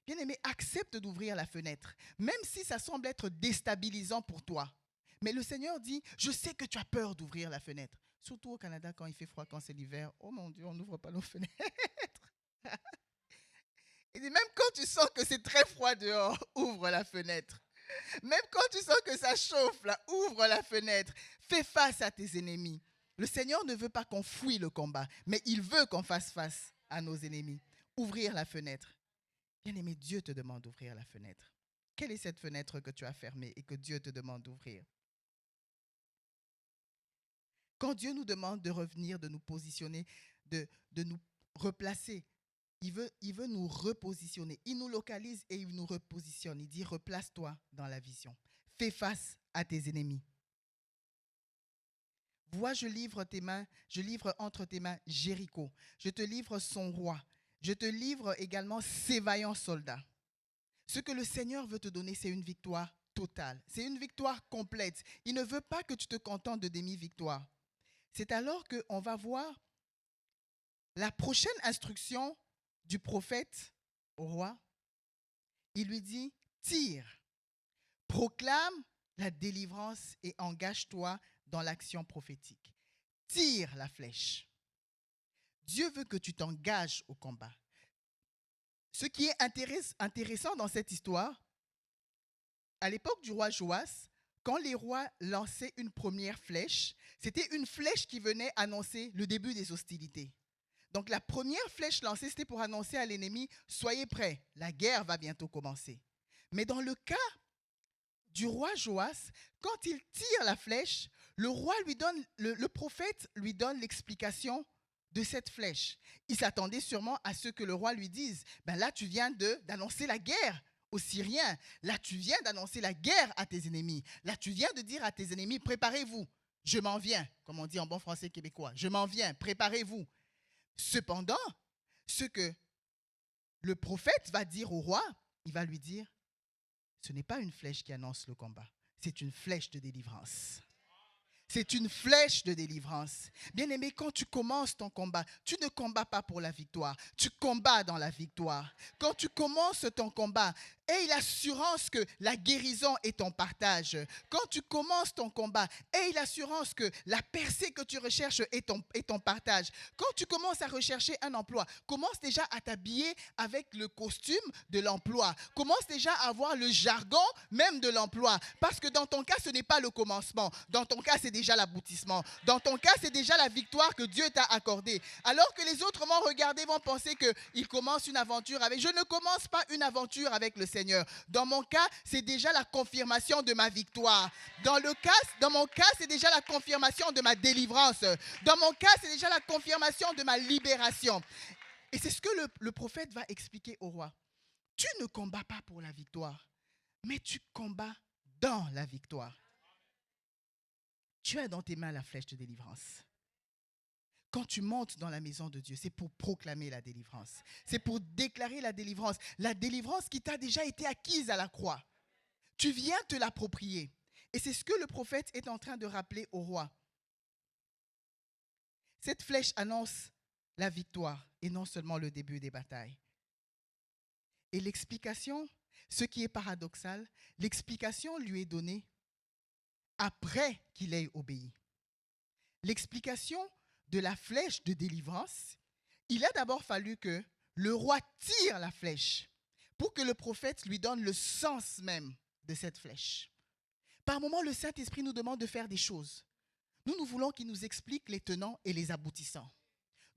Bien-aimé, accepte d'ouvrir la fenêtre, même si ça semble être déstabilisant pour toi. Mais le Seigneur dit, je sais que tu as peur d'ouvrir la fenêtre. Surtout au Canada, quand il fait froid, quand c'est l'hiver. Oh mon Dieu, on n'ouvre pas nos fenêtres. Et même quand tu sens que c'est très froid dehors, ouvre la fenêtre. Même quand tu sens que ça chauffe, là, ouvre la fenêtre. Fais face à tes ennemis. Le Seigneur ne veut pas qu'on fuit le combat, mais il veut qu'on fasse face à nos ennemis. Ouvrir la fenêtre. Bien-aimé, Dieu te demande d'ouvrir la fenêtre. Quelle est cette fenêtre que tu as fermée et que Dieu te demande d'ouvrir? Quand Dieu nous demande de revenir, de nous positionner, de nous replacer, il veut nous repositionner. Il nous localise et il nous repositionne. Il dit, replace-toi dans la vision. Fais face à tes ennemis. Vois, je livre entre tes mains Jéricho. Je te livre son roi. Je te livre également ses vaillants soldats. Ce que le Seigneur veut te donner, c'est une victoire totale. C'est une victoire complète. Il ne veut pas que tu te contentes de demi-victoire. C'est alors qu'on va voir la prochaine instruction du prophète au roi. Il lui dit, tire, proclame la délivrance et engage-toi dans l'action prophétique. Tire la flèche. Dieu veut que tu t'engages au combat. Ce qui est intéressant dans cette histoire, à l'époque du roi Joas, quand les rois lançaient une première flèche, c'était une flèche qui venait annoncer le début des hostilités. Donc la première flèche lancée, c'était pour annoncer à l'ennemi, soyez prêts, la guerre va bientôt commencer. Mais dans le cas du roi Joas, quand il tire la flèche, le prophète lui donne l'explication de cette flèche. Il s'attendait sûrement à ce que le roi lui dise, ben là tu viens d'annoncer la guerre aux Syriens, là tu viens d'annoncer la guerre à tes ennemis, là tu viens de dire à tes ennemis, préparez-vous, je m'en viens, comme on dit en bon français québécois, je m'en viens, préparez-vous. Cependant, ce que le prophète va dire au roi, il va lui dire, ce n'est pas une flèche qui annonce le combat, c'est une flèche de délivrance. C'est une flèche de délivrance. Bien-aimé, quand tu commences ton combat, tu ne combats pas pour la victoire, tu combats dans la victoire. Quand tu commences ton combat, aie l'assurance que la guérison est ton partage. Quand tu commences ton combat, aie l'assurance que la percée que tu recherches est ton partage. Quand tu commences à rechercher un emploi, commence déjà à t'habiller avec le costume de l'emploi. Commence déjà à avoir le jargon même de l'emploi. Parce que dans ton cas, ce n'est pas le commencement. Dans ton cas, c'est déjà l'aboutissement. Dans ton cas, c'est déjà la victoire que Dieu t'a accordée. Alors que les autres vont regarder, vont penser qu'ils commencent une aventure avec... Je ne commence pas une aventure avec le Seigneur. Dans mon cas, c'est déjà la confirmation de ma victoire. Dans mon cas, c'est déjà la confirmation de ma délivrance. Dans mon cas, c'est déjà la confirmation de ma libération. Et c'est ce que le prophète va expliquer au roi. Tu ne combats pas pour la victoire, mais tu combats dans la victoire. Tu as dans tes mains la flèche de délivrance. Quand tu montes dans la maison de Dieu, c'est pour proclamer la délivrance. C'est pour déclarer la délivrance. La délivrance qui t'a déjà été acquise à la croix. Tu viens te l'approprier. Et c'est ce que le prophète est en train de rappeler au roi. Cette flèche annonce la victoire et non seulement le début des batailles. Et l'explication, ce qui est paradoxal, l'explication lui est donnée après qu'il ait obéi. L'explication de la flèche de délivrance, il a d'abord fallu que le roi tire la flèche pour que le prophète lui donne le sens même de cette flèche. Par moments, le Saint-Esprit nous demande de faire des choses. Nous voulons qu'il nous explique les tenants et les aboutissants.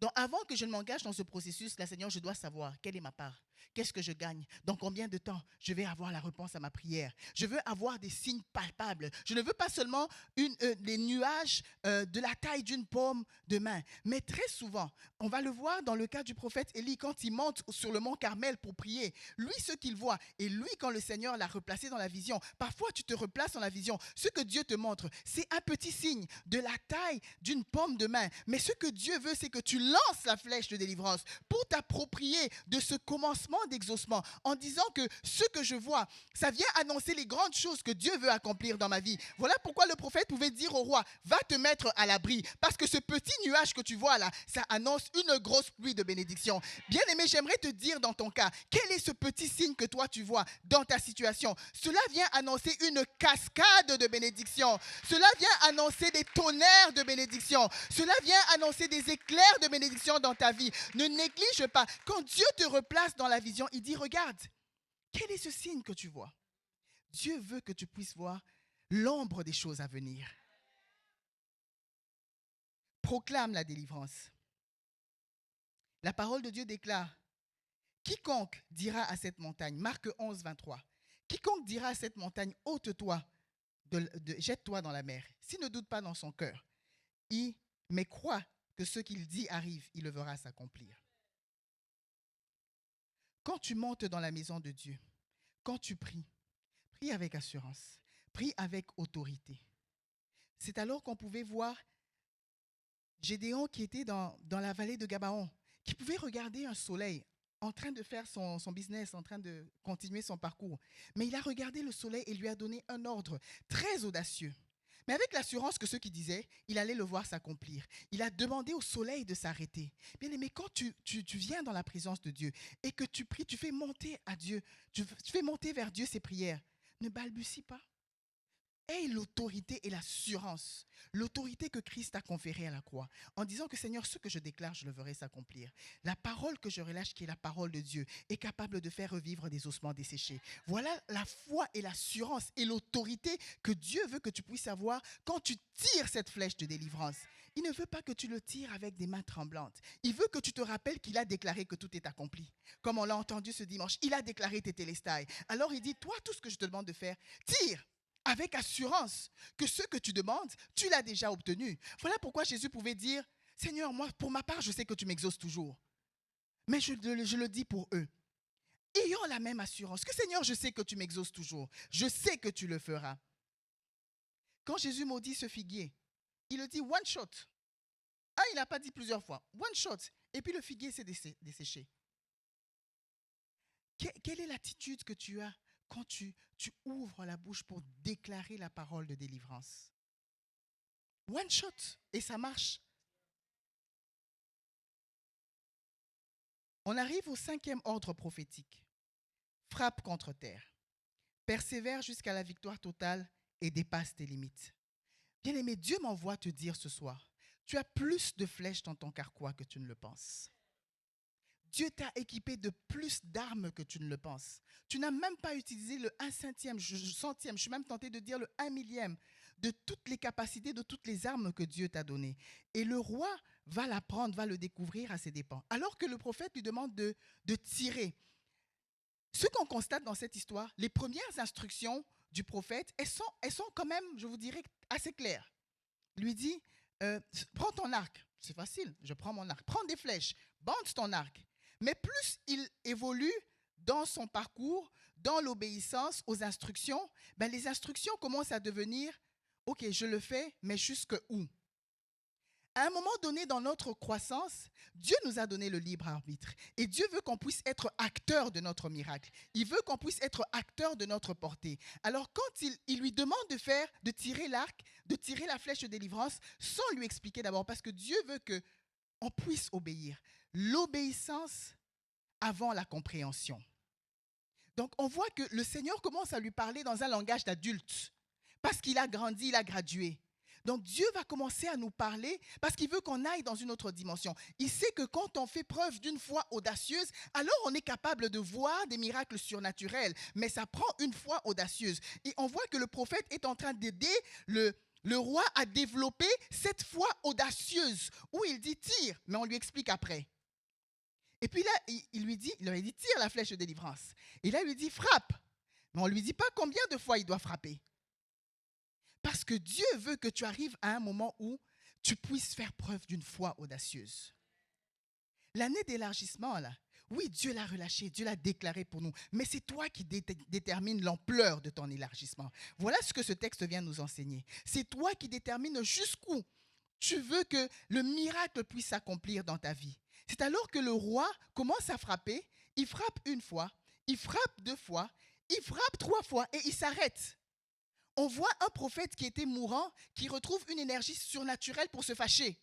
Donc, avant que je ne m'engage dans ce processus, là, Seigneur, je dois savoir quelle est ma part. Qu'est-ce que je gagne? Dans combien de temps je vais avoir la réponse à ma prière? Je veux avoir des signes palpables. Je ne veux pas seulement des nuages de la taille d'une paume de main. Mais très souvent, on va le voir dans le cas du prophète Élie, quand il monte sur le mont Carmel pour prier. Lui, ce qu'il voit, et lui, quand le Seigneur l'a replacé dans la vision, parfois tu te replaces dans la vision. Ce que Dieu te montre, c'est un petit signe de la taille d'une paume de main. Mais ce que Dieu veut, c'est que tu lances la flèche de délivrance pour t'approprier de ce commencement d'exaucement en disant que ce que je vois, ça vient annoncer les grandes choses que Dieu veut accomplir dans ma vie. Voilà pourquoi le prophète pouvait dire au roi, va te mettre à l'abri, parce que ce petit nuage que tu vois là, ça annonce une grosse pluie de bénédiction. Bien-aimé, j'aimerais te dire dans ton cas, quel est ce petit signe que toi tu vois dans ta situation? Cela vient annoncer une cascade de bénédiction. Cela vient annoncer des tonnerres de bénédiction. Cela vient annoncer des éclairs de bénédiction dans ta vie. Ne néglige pas. Quand Dieu te replace dans la vision, il dit, regarde, quel est ce signe que tu vois? Dieu veut que tu puisses voir l'ombre des choses à venir. Proclame la délivrance. La parole de Dieu déclare, quiconque dira à cette montagne, Marc 11, 23, quiconque dira à cette montagne, ôte-toi, jette-toi dans la mer, s'il ne doute pas dans son cœur, mais croit que ce qu'il dit arrive, il le verra s'accomplir. Quand tu montes dans la maison de Dieu, quand tu pries, prie avec assurance, prie avec autorité. C'est alors qu'on pouvait voir Gédéon qui était dans la vallée de Gabaon, qui pouvait regarder un soleil en train de faire son business, en train de continuer son parcours. Mais il a regardé le soleil et lui a donné un ordre très audacieux. Mais avec l'assurance que ceux qui disaient, il allait le voir s'accomplir. Il a demandé au soleil de s'arrêter. Bien aimé, quand tu viens dans la présence de Dieu et que tu pries, tu fais monter à Dieu, tu fais monter vers Dieu ses prières, ne balbutie pas. Aie l'autorité et l'assurance, l'autorité que Christ a conférée à la croix, en disant que Seigneur, ce que je déclare, je le verrai s'accomplir. La parole que je relâche, qui est la parole de Dieu, est capable de faire revivre des ossements desséchés. Voilà la foi et l'assurance et l'autorité que Dieu veut que tu puisses avoir quand tu tires cette flèche de délivrance. Il ne veut pas que tu le tires avec des mains tremblantes. Il veut que tu te rappelles qu'il a déclaré que tout est accompli. Comme on l'a entendu ce dimanche, il a déclaré tétélestai. Alors il dit, toi, tout ce que je te demande de faire, tire avec assurance que ce que tu demandes, tu l'as déjà obtenu. Voilà pourquoi Jésus pouvait dire, Seigneur, moi, pour ma part, je sais que tu m'exauces toujours. Mais je le dis pour eux. Ayons la même assurance que Seigneur, je sais que tu m'exauces toujours. Je sais que tu le feras. Quand Jésus maudit ce figuier, il le dit one shot. Ah, il n'a pas dit plusieurs fois. One shot. Et puis le figuier s'est desséché. Quelle est l'attitude que tu as quand tu ouvres la bouche pour déclarer la parole de délivrance? One shot, et ça marche. On arrive au 5e ordre prophétique. Frappe contre terre. Persévère jusqu'à la victoire totale et dépasse tes limites. Bien-aimé, Dieu m'envoie te dire ce soir, tu as plus de flèches dans ton carquois que tu ne le penses. Dieu t'a équipé de plus d'armes que tu ne le penses. Tu n'as même pas utilisé le 1/5, centième, je suis même tenté de dire le 1/1000 de toutes les capacités, de toutes les armes que Dieu t'a données. Et le roi va l'apprendre, va le découvrir à ses dépens. Alors que le prophète lui demande de tirer. Ce qu'on constate dans cette histoire, les premières instructions du prophète, elles sont quand même, je vous dirais, assez claires. Il lui dit, prends ton arc. C'est facile, je prends mon arc. Prends des flèches, bande ton arc. Mais plus il évolue dans son parcours, dans l'obéissance aux instructions, ben les instructions commencent à devenir, ok, je le fais, mais jusque où? À un moment donné dans notre croissance, Dieu nous a donné le libre arbitre. Et Dieu veut qu'on puisse être acteur de notre miracle. Il veut qu'on puisse être acteur de notre portée. Alors quand il lui demande de tirer l'arc, de tirer la flèche de délivrance, sans lui expliquer d'abord, parce que Dieu veut qu'on puisse obéir. L'obéissance avant la compréhension. Donc on voit que le Seigneur commence à lui parler dans un langage d'adulte, parce qu'il a grandi, il a gradué. Donc Dieu va commencer à nous parler parce qu'il veut qu'on aille dans une autre dimension. Il sait que quand on fait preuve d'une foi audacieuse, alors on est capable de voir des miracles surnaturels. Mais ça prend une foi audacieuse. Et on voit que le prophète est en train d'aider le roi à développer cette foi audacieuse où il dit tire, mais on lui explique après. Et puis là, il lui dit tire la flèche de délivrance. Et là, il lui dit frappe. Mais on ne lui dit pas combien de fois il doit frapper. Parce que Dieu veut que tu arrives à un moment où tu puisses faire preuve d'une foi audacieuse. L'année d'élargissement, là, oui, Dieu l'a relâché, Dieu l'a déclaré pour nous, mais c'est toi qui détermine l'ampleur de ton élargissement. Voilà ce que ce texte vient nous enseigner. C'est toi qui détermine jusqu'où tu veux que le miracle puisse s'accomplir dans ta vie. C'est alors que le roi commence à frapper, il frappe une fois, il frappe deux fois, il frappe trois fois et il s'arrête. On voit un prophète qui était mourant, qui retrouve une énergie surnaturelle pour se fâcher.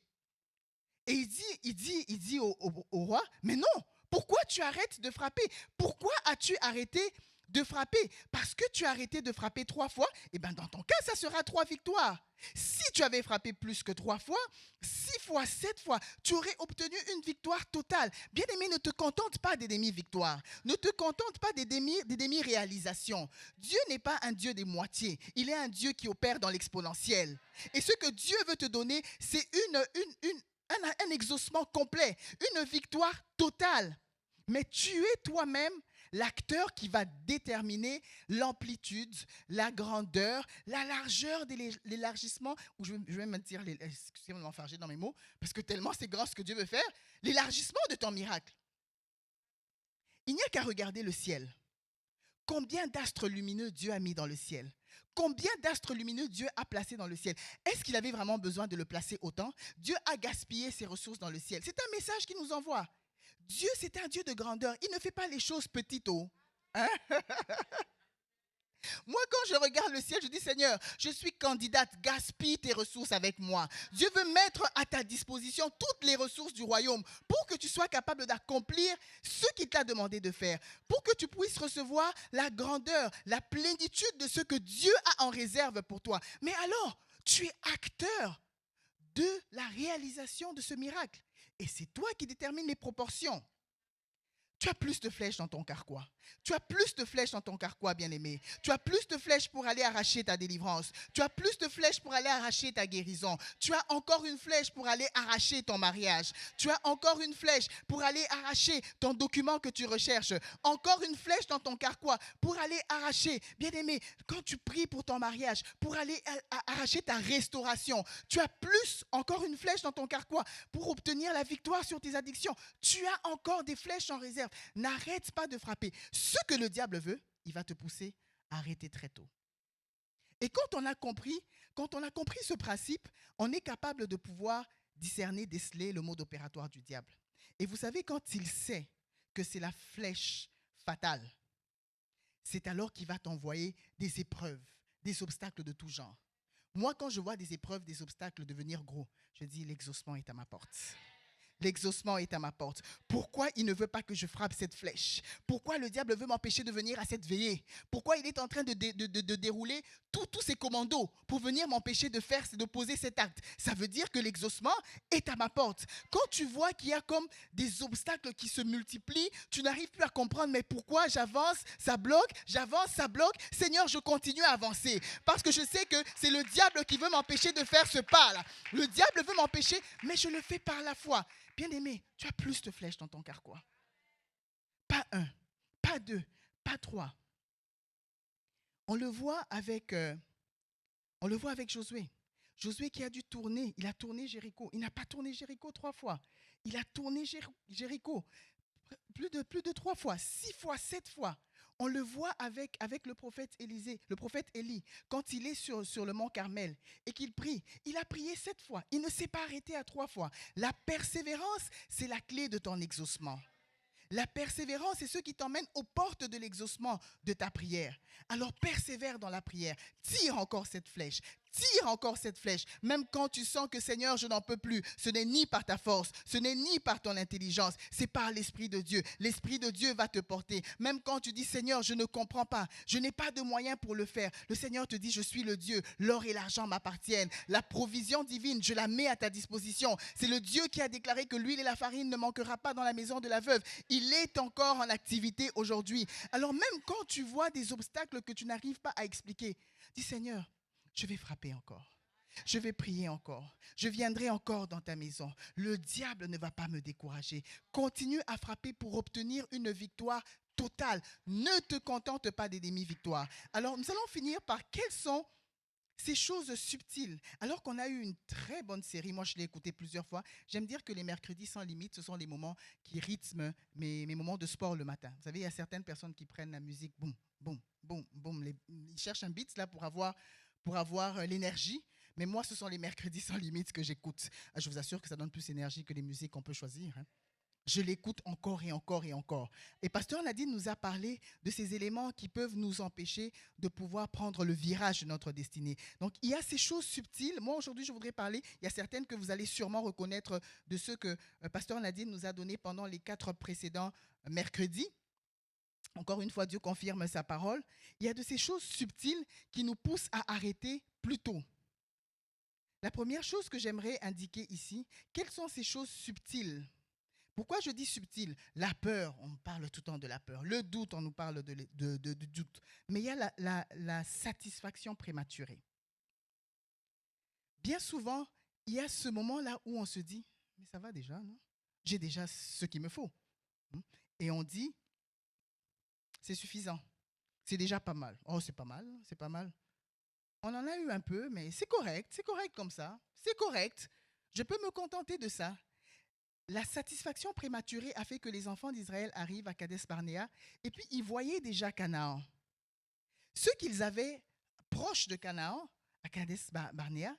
Et il dit au roi, mais non, pourquoi tu arrêtes de frapper? Pourquoi as-tu arrêté de frapper? Parce que tu as arrêté de frapper 3 fois, et bien dans ton cas, ça sera 3 victoires. Si tu avais frappé plus que 3 fois, 6 fois, 7 fois, tu aurais obtenu une victoire totale. Bien-aimé, ne te contente pas des demi-victoires. Ne te contente pas des demi-réalisations. Dieu n'est pas un Dieu des moitiés. Il est un Dieu qui opère dans l'exponentiel. Et ce que Dieu veut te donner, c'est un exaucement complet, une victoire totale. Mais tu es toi-même l'acteur qui va déterminer l'amplitude, la grandeur, la largeur de l'élargissement, ou je vais même dire, excusez-moi de m'enfarger dans mes mots, parce que tellement c'est grand ce que Dieu veut faire, l'élargissement de ton miracle. Il n'y a qu'à regarder le ciel. Combien d'astres lumineux Dieu a mis dans le ciel? Combien d'astres lumineux Dieu a placé dans le ciel? Est-ce qu'il avait vraiment besoin de le placer autant? Dieu a gaspillé ses ressources dans le ciel. C'est un message qu'il nous envoie. Dieu, c'est un Dieu de grandeur. Il ne fait pas les choses petites. Hein? Moi, quand je regarde le ciel, je dis, Seigneur, je suis candidate, gaspille tes ressources avec moi. Dieu veut mettre à ta disposition toutes les ressources du royaume pour que tu sois capable d'accomplir ce qu'il t'a demandé de faire, pour que tu puisses recevoir la grandeur, la plénitude de ce que Dieu a en réserve pour toi. Mais alors, tu es acteur de la réalisation de ce miracle. Et c'est toi qui détermines les proportions. Tu as plus de flèches dans ton carquois. Tu as plus de flèches dans ton carquois, bien-aimé. Tu as plus de flèches pour aller arracher ta délivrance. Tu as plus de flèches pour aller arracher ta guérison. Tu as encore une flèche pour aller arracher ton mariage. Tu as encore une flèche pour aller arracher ton document que tu recherches. Encore une flèche dans ton carquois pour aller arracher. Bien-aimé, quand tu pries pour ton mariage, pour aller arracher ta restauration, tu as plus, encore une flèche dans ton carquois pour obtenir la victoire sur tes addictions. Tu as encore des flèches en réserve. N'arrête pas de frapper. Ce que le diable veut, il va te pousser à arrêter très tôt. Et quand on a compris ce principe, on est capable de pouvoir discerner, déceler le mode opératoire du diable. Et vous savez, quand il sait que c'est la flèche fatale, c'est alors qu'il va t'envoyer des épreuves, des obstacles de tout genre. Moi, quand je vois des épreuves, des obstacles devenir gros, je dis l'exaucement est à ma porte. L'exaucement est à ma porte. Pourquoi il ne veut pas que je frappe cette flèche? Pourquoi le diable veut m'empêcher de venir à cette veillée? Pourquoi il est en train de dérouler tous ses commandos pour venir m'empêcher de poser cet acte? Ça veut dire que l'exaucement est à ma porte. Quand tu vois qu'il y a comme des obstacles qui se multiplient, tu n'arrives plus à comprendre, mais pourquoi j'avance, ça bloque, j'avance, ça bloque. Seigneur, je continue à avancer parce que je sais que c'est le diable qui veut m'empêcher de faire ce pas-là. Le diable veut m'empêcher, mais je le fais par la foi. Bien-aimé, tu as plus de flèches dans ton carquois. Pas 1, pas 2, pas 3. On le voit avec Josué. Josué qui a dû tourner, il a tourné Jéricho. Il n'a pas tourné Jéricho 3 fois. Il a tourné Jéricho. plus de 3 fois, 6 fois, 7 fois. On le voit avec le prophète le prophète Élie, quand il est sur le mont Carmel et qu'il prie. Il a prié 7 fois. Il ne s'est pas arrêté à 3 fois. La persévérance, c'est la clé de ton exaucement. La persévérance, c'est ce qui t'emmène aux portes de l'exaucement de ta prière. Alors persévère dans la prière. Tire encore cette flèche. Tire encore cette flèche. Même quand tu sens que Seigneur, je n'en peux plus. Ce n'est ni par ta force, ce n'est ni par ton intelligence. C'est par l'Esprit de Dieu. L'Esprit de Dieu va te porter. Même quand tu dis Seigneur, je ne comprends pas. Je n'ai pas de moyens pour le faire. Le Seigneur te dit, je suis le Dieu. L'or et l'argent m'appartiennent. La provision divine, je la mets à ta disposition. C'est le Dieu qui a déclaré que l'huile et la farine ne manquera pas dans la maison de la veuve. Il est encore en activité aujourd'hui. Alors même quand tu vois des obstacles que tu n'arrives pas à expliquer, dis Seigneur, je vais frapper encore. Je vais prier encore. Je viendrai encore dans ta maison. Le diable ne va pas me décourager. Continue à frapper pour obtenir une victoire totale. Ne te contente pas des demi-victoires. Alors nous allons finir par quelles sont ces choses subtiles. Alors qu'on a eu une très bonne série, moi je l'ai écoutée plusieurs fois, j'aime dire que les mercredis sans limite, ce sont les moments qui rythment mes moments de sport le matin. Vous savez, il y a certaines personnes qui prennent la musique, boum, boum, boum, boum, ils cherchent un beat là pour avoir l'énergie. Mais moi, ce sont les mercredis sans limite que j'écoute. Je vous assure que ça donne plus d'énergie que les musiques qu'on peut choisir. Hein. Je l'écoute encore et encore et encore. Et Pasteur Nadine nous a parlé de ces éléments qui peuvent nous empêcher de pouvoir prendre le virage de notre destinée. Donc, il y a ces choses subtiles. Moi, aujourd'hui, je voudrais parler. Il y a certaines que vous allez sûrement reconnaître de ceux que Pasteur Nadine nous a donnés pendant les 4 précédents mercredis. Encore une fois, Dieu confirme sa parole. Il y a de ces choses subtiles qui nous poussent à arrêter plus tôt. La première chose que j'aimerais indiquer ici, quelles sont ces choses subtiles ? Pourquoi je dis subtil? La peur, on parle tout le temps de la peur. Le doute, on nous parle de doute. Mais il y a la satisfaction prématurée. Bien souvent, il y a ce moment-là où on se dit, mais ça va déjà, non? J'ai déjà ce qu'il me faut. Et on dit, c'est suffisant. C'est déjà pas mal. Oh, c'est pas mal, c'est pas mal. On en a eu un peu, mais c'est correct comme ça. C'est correct. Je peux me contenter de ça. La satisfaction prématurée a fait que les enfants d'Israël arrivent à Kadesh Barnéa et puis ils voyaient déjà Canaan. Ceux qu'ils avaient proches de Canaan, à Kadesh Barnéa,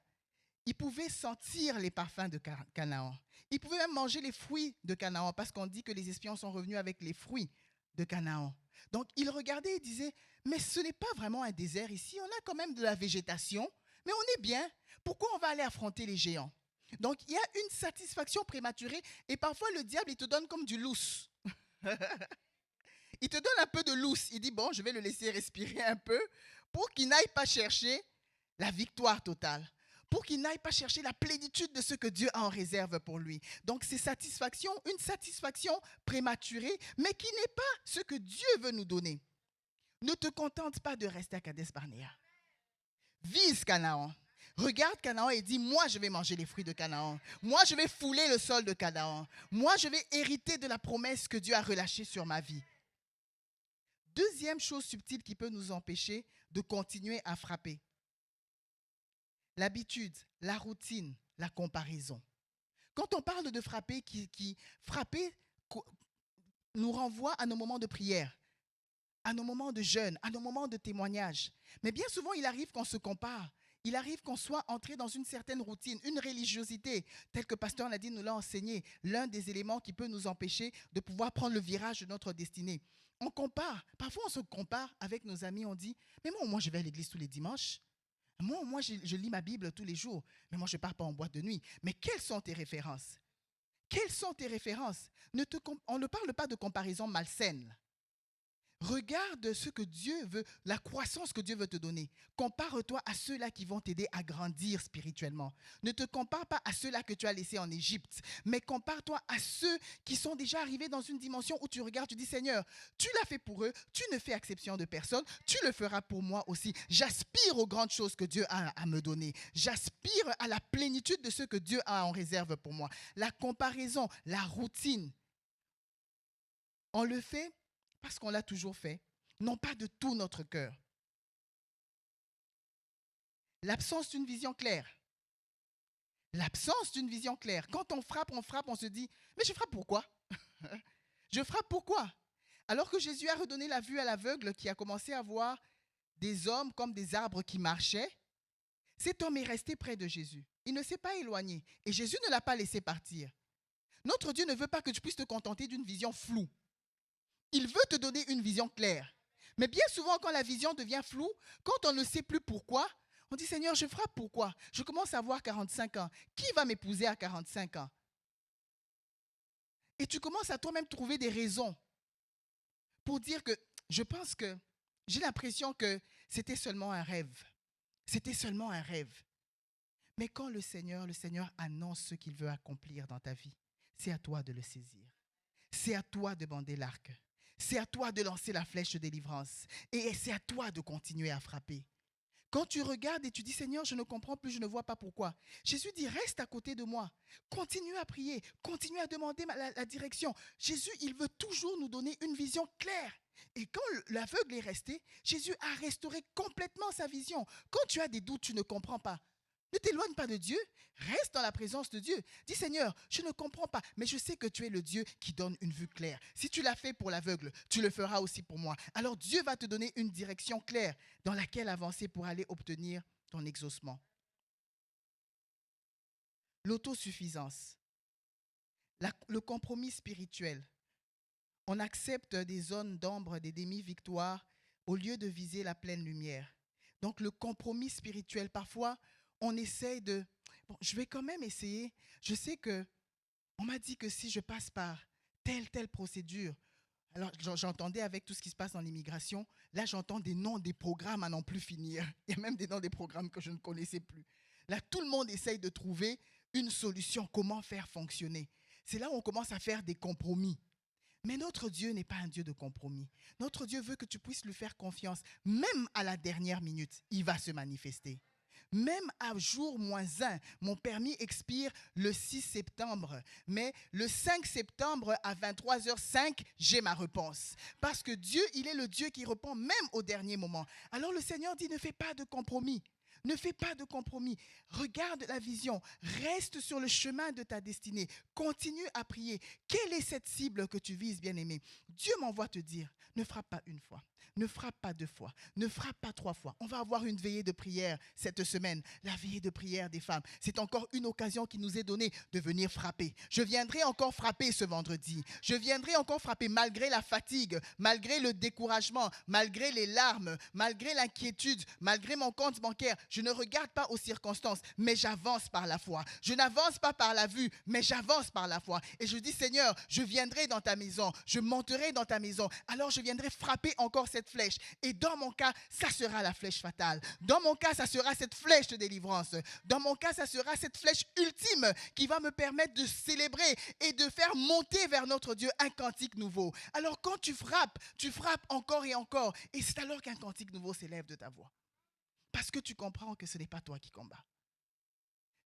ils pouvaient sentir les parfums de Canaan. Ils pouvaient même manger les fruits de Canaan parce qu'on dit que les espions sont revenus avec les fruits de Canaan. Donc ils regardaient et disaient, mais ce n'est pas vraiment un désert ici, on a quand même de la végétation, mais on est bien. Pourquoi on va aller affronter les géants? Donc, il y a une satisfaction prématurée et parfois le diable, il te donne comme du lousse. Il te donne un peu de lousse. Il dit, bon, je vais le laisser respirer un peu pour qu'il n'aille pas chercher la victoire totale, pour qu'il n'aille pas chercher la plénitude de ce que Dieu a en réserve pour lui. Donc, c'est une satisfaction prématurée, mais qui n'est pas ce que Dieu veut nous donner. Ne te contente pas de rester à Kadesh Barnéa. Vise Canaan. Regarde Canaan et dis, moi je vais manger les fruits de Canaan. Moi je vais fouler le sol de Canaan. Moi je vais hériter de la promesse que Dieu a relâchée sur ma vie. Deuxième chose subtile qui peut nous empêcher de continuer à frapper. L'habitude, la routine, la comparaison. Quand on parle de frapper, frapper nous renvoie à nos moments de prière, à nos moments de jeûne, à nos moments de témoignage. Mais bien souvent, il arrive qu'on se compare. Il arrive qu'on soit entré dans une certaine routine, une religiosité, telle que Pasteur Nadine nous l'a enseigné, l'un des éléments qui peut nous empêcher de pouvoir prendre le virage de notre destinée. On compare. Parfois, on se compare avec nos amis. On dit, mais moi, je vais à l'église tous les dimanches. Moi, je lis ma Bible tous les jours. Mais moi, je ne pars pas en boîte de nuit. Mais quelles sont tes références? Quelles sont tes références? On ne parle pas de comparaison malsaine. Regarde ce que Dieu veut, la croissance que Dieu veut te donner. Compare-toi à ceux-là qui vont t'aider à grandir spirituellement. Ne te compare pas à ceux-là que tu as laissés en Égypte, mais compare-toi à ceux qui sont déjà arrivés dans une dimension où tu regardes, tu dis, Seigneur, tu l'as fait pour eux, tu ne fais exception de personne, tu le feras pour moi aussi. J'aspire aux grandes choses que Dieu a à me donner. J'aspire à la plénitude de ce que Dieu a en réserve pour moi. La comparaison, la routine, on le fait parce qu'on l'a toujours fait, non pas de tout notre cœur. L'absence d'une vision claire. L'absence d'une vision claire. Quand on frappe, on se dit, mais je frappe pourquoi? Je frappe pourquoi? Alors que Jésus a redonné la vue à l'aveugle qui a commencé à voir des hommes comme des arbres qui marchaient, cet homme est resté près de Jésus. Il ne s'est pas éloigné et Jésus ne l'a pas laissé partir. Notre Dieu ne veut pas que tu puisses te contenter d'une vision floue. Il veut te donner une vision claire. Mais bien souvent, quand la vision devient floue, quand on ne sait plus pourquoi, on dit, Seigneur, je frappe pourquoi? Je commence à avoir 45 ans. Qui va m'épouser à 45 ans? Et tu commences à toi-même trouver des raisons pour dire que je pense que j'ai l'impression que c'était seulement un rêve. C'était seulement un rêve. Mais quand le Seigneur annonce ce qu'il veut accomplir dans ta vie, c'est à toi de le saisir. C'est à toi de bander l'arc. C'est à toi de lancer la flèche de délivrance. Et c'est à toi de continuer à frapper. Quand tu regardes et tu dis, Seigneur, je ne comprends plus, je ne vois pas pourquoi. Jésus dit, reste à côté de moi. Continue à prier, continue à demander la direction. Jésus, il veut toujours nous donner une vision claire. Et quand l'aveugle est resté, Jésus a restauré complètement sa vision. Quand tu as des doutes, tu ne comprends pas. Ne t'éloigne pas de Dieu, reste dans la présence de Dieu. Dis, Seigneur, je ne comprends pas, mais je sais que tu es le Dieu qui donne une vue claire. Si tu l'as fait pour l'aveugle, tu le feras aussi pour moi. Alors Dieu va te donner une direction claire dans laquelle avancer pour aller obtenir ton exaucement. L'autosuffisance, le compromis spirituel. On accepte des zones d'ombre, des demi-victoires, au lieu de viser la pleine lumière. Donc le compromis spirituel, parfois, on essaye de... Bon, je vais quand même essayer. Je sais qu'on m'a dit que si je passe par telle procédure, alors j'entendais avec tout ce qui se passe dans l'immigration, là j'entends des noms des programmes à n'en plus finir. Il y a même des noms des programmes que je ne connaissais plus. Là, tout le monde essaye de trouver une solution, comment faire fonctionner. C'est là où on commence à faire des compromis. Mais notre Dieu n'est pas un Dieu de compromis. Notre Dieu veut que tu puisses lui faire confiance. Même à la dernière minute, il va se manifester. Même à jour -1, mon permis expire le 6 septembre. Mais le 5 septembre à 23h05, j'ai ma réponse. Parce que Dieu, il est le Dieu qui répond même au dernier moment. Alors le Seigneur dit, ne fais pas de compromis. Ne fais pas de compromis. Regarde la vision. Reste sur le chemin de ta destinée. Continue à prier. Quelle est cette cible que tu vises, bien-aimé? Dieu m'envoie te dire, ne frappe pas une fois. Ne frappe pas 2 fois, ne frappe pas 3 fois. On va avoir une veillée de prière cette semaine, la veillée de prière des femmes. C'est encore une occasion qui nous est donnée de venir frapper. Je viendrai encore frapper ce vendredi. Je viendrai encore frapper malgré la fatigue, malgré le découragement, malgré les larmes, malgré l'inquiétude, malgré mon compte bancaire. Je ne regarde pas aux circonstances, mais j'avance par la foi. Je n'avance pas par la vue, mais j'avance par la foi. Et je dis, Seigneur, je viendrai dans ta maison, je monterai dans ta maison. Alors je viendrai frapper encore cette flèche. Et dans mon cas, ça sera la flèche fatale. Dans mon cas, ça sera cette flèche de délivrance. Dans mon cas, ça sera cette flèche ultime qui va me permettre de célébrer et de faire monter vers notre Dieu un cantique nouveau. Alors quand tu frappes encore et encore. Et c'est alors qu'un cantique nouveau s'élève de ta voix. Parce que tu comprends que ce n'est pas toi qui combats.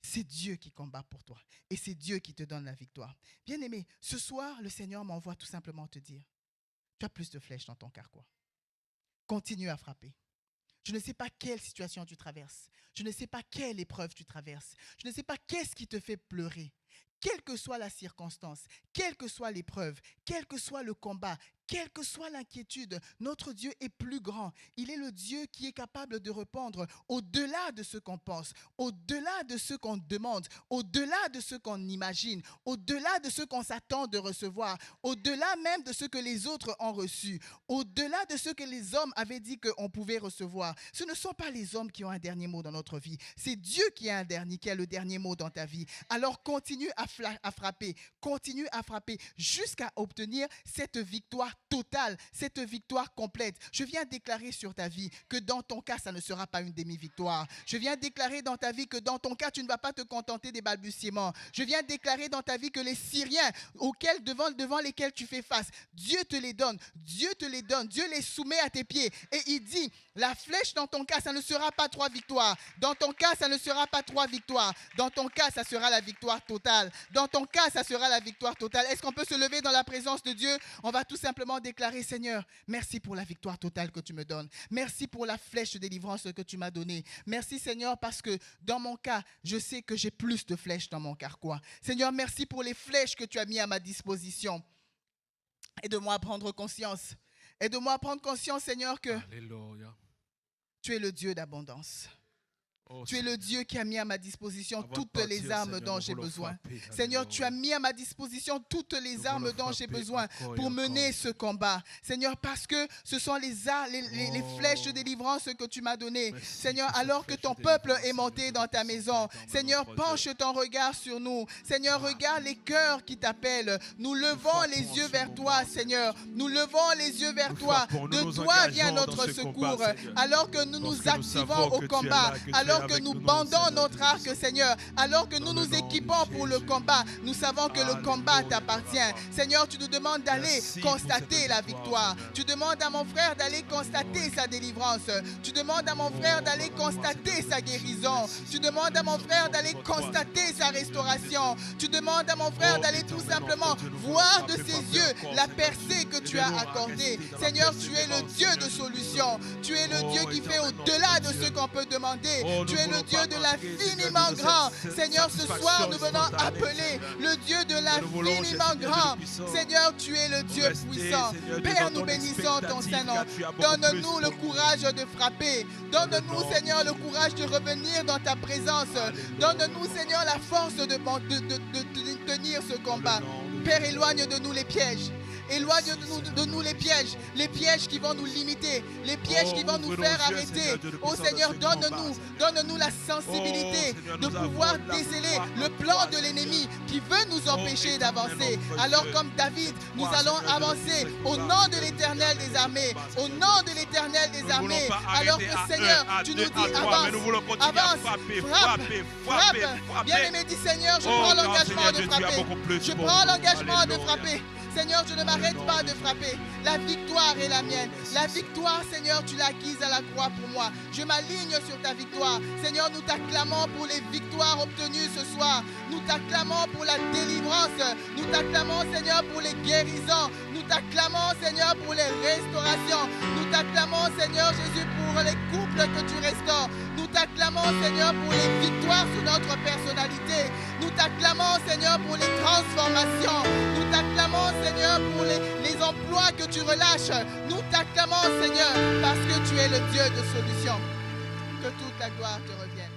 C'est Dieu qui combat pour toi. Et c'est Dieu qui te donne la victoire. Bien-aimé, ce soir, le Seigneur m'envoie tout simplement te dire, tu as plus de flèches dans ton carquois. Continue à frapper. Je ne sais pas quelle situation tu traverses. Je ne sais pas quelle épreuve tu traverses. Je ne sais pas qu'est-ce qui te fait pleurer. Quelle que soit la circonstance, quelle que soit l'épreuve, quel que soit le combat, quelle que soit l'inquiétude, notre Dieu est plus grand. Il est le Dieu qui est capable de répondre au-delà de ce qu'on pense, au-delà de ce qu'on demande, au-delà de ce qu'on imagine, au-delà de ce qu'on s'attend de recevoir, au-delà même de ce que les autres ont reçu, au-delà de ce que les hommes avaient dit qu'on pouvait recevoir. Ce ne sont pas les hommes qui ont un dernier mot dans notre vie. C'est Dieu qui a le dernier mot dans ta vie. Alors continue à frapper jusqu'à obtenir cette victoire totale, cette victoire complète. Je viens déclarer sur ta vie que dans ton cas, ça ne sera pas une demi-victoire. Je viens déclarer dans ta vie que dans ton cas, tu ne vas pas te contenter des balbutiements. Je viens déclarer dans ta vie que les Syriens devant lesquels tu fais face, Dieu te les donne, Dieu les soumet à tes pieds. Et il dit, la flèche dans ton cas, ça ne sera pas 3 victoires. Dans ton cas, ça ne sera pas 3 victoires. Dans ton cas, ça sera la victoire totale. Dans ton cas, ça sera la victoire totale. Est-ce qu'on peut se lever dans la présence de Dieu? On va tout simplement déclarer, Seigneur, merci pour la victoire totale que tu me donnes. Merci pour la flèche de délivrance que tu m'as donnée. Merci, Seigneur, parce que dans mon cas, je sais que j'ai plus de flèches dans mon carquois. Seigneur, merci pour les flèches que tu as mis à ma disposition. Aide-moi à prendre conscience. Aide-moi à prendre conscience, Seigneur, que Alléluia. tu es le Dieu d'abondance. Oh, Tu es le Dieu qui a mis à ma disposition avant de toutes partir, les armes Seigneur, dont nous j'ai voulons besoin. frapper. Seigneur, tu as Alléluia. mis à ma disposition toutes les Nous armes voulons dont j'ai frapper besoin encore et pour mener encore. ce combat. Seigneur, parce que ce sont les Oh. flèches de délivrance que tu m'as données. Merci Seigneur, pour cette alors que flèche ton de peuple délivrance, est monté Seigneur, dans ta depuis maison, 100 ans dans Seigneur, notre penche Dieu. ton regard sur nous. Seigneur, regarde les cœurs qui t'appellent. Nous levons frappons les en yeux ce vers moment, toi, Seigneur. Nous levons les yeux vers Nous toi. frappons, nous De nous toi vient engageons dans notre ce combat, secours. Seigneur. Alors que nous Parce nous que nous activons savons au que tu es combat, là, que tu es alors que avec nous nous, bandons Seigneur notre arc, Jésus. Seigneur, alors que Dans nous le nous nom de équipons pour le Jésus. combat, nous savons que le combat Alléluia, t'appartient. papa. Seigneur, tu nous demandes d'aller Merci pour constater cette la victoire, victoire. Seigneur. Tu demandes à mon frère d'aller constater sa délivrance. Tu demandes à mon frère d'aller constater sa guérison. Tu demandes à mon frère d'aller constater sa restauration. Tu demandes à mon frère d'aller tout simplement voir de ses yeux la percée que tu as accordée. Seigneur, tu es le Dieu de solution. Tu es le Dieu qui fait au-delà de ce qu'on peut demander. Tu es le Dieu de l'infiniment grand. Seigneur, ce soir, nous venons appeler le Dieu de l'infiniment grand. Seigneur, tu es le Dieu puissant. Père, nous bénissons ton Saint-Nom. Donne-nous le courage de frapper. Donne-nous, Seigneur, le courage de revenir dans ta présence. Donne-nous, Seigneur, la force de tenir ce combat. Père, éloigne de nous les pièges. Éloigne de nous les pièges qui vont nous limiter, les pièges qui vont nous faire arrêter. Oh Seigneur, donne-nous la sensibilité de pouvoir déceler le plan de l'ennemi qui veut nous empêcher d'avancer. Alors comme David, nous allons avancer au nom de l'Éternel des armées, au nom de l'Éternel des armées. Alors que Seigneur, tu nous dis avance, frappe. Bien-aimé, dis Seigneur, je prends l'engagement de frapper. Je prends l'engagement de frapper. Seigneur, je ne m'arrête pas de frapper. La victoire est la mienne. La victoire, Seigneur, tu l'as acquise à la croix pour moi. Je m'aligne sur ta victoire. Seigneur, nous t'acclamons pour les victoires obtenues ce soir. Nous t'acclamons pour la délivrance. Nous t'acclamons, Seigneur, pour les guérisons. Nous t'acclamons, Seigneur, pour les restaurations. Nous t'acclamons, Seigneur Jésus, pour les couples que tu restaures. Nous t'acclamons, Seigneur, pour les victoires sur notre personnalité. Nous t'acclamons, Seigneur, pour les transformations. Nous t'acclamons, Seigneur, pour les emplois que tu relâches. Nous t'acclamons, Seigneur, parce que tu es le Dieu de solution. Que toute la gloire te revienne.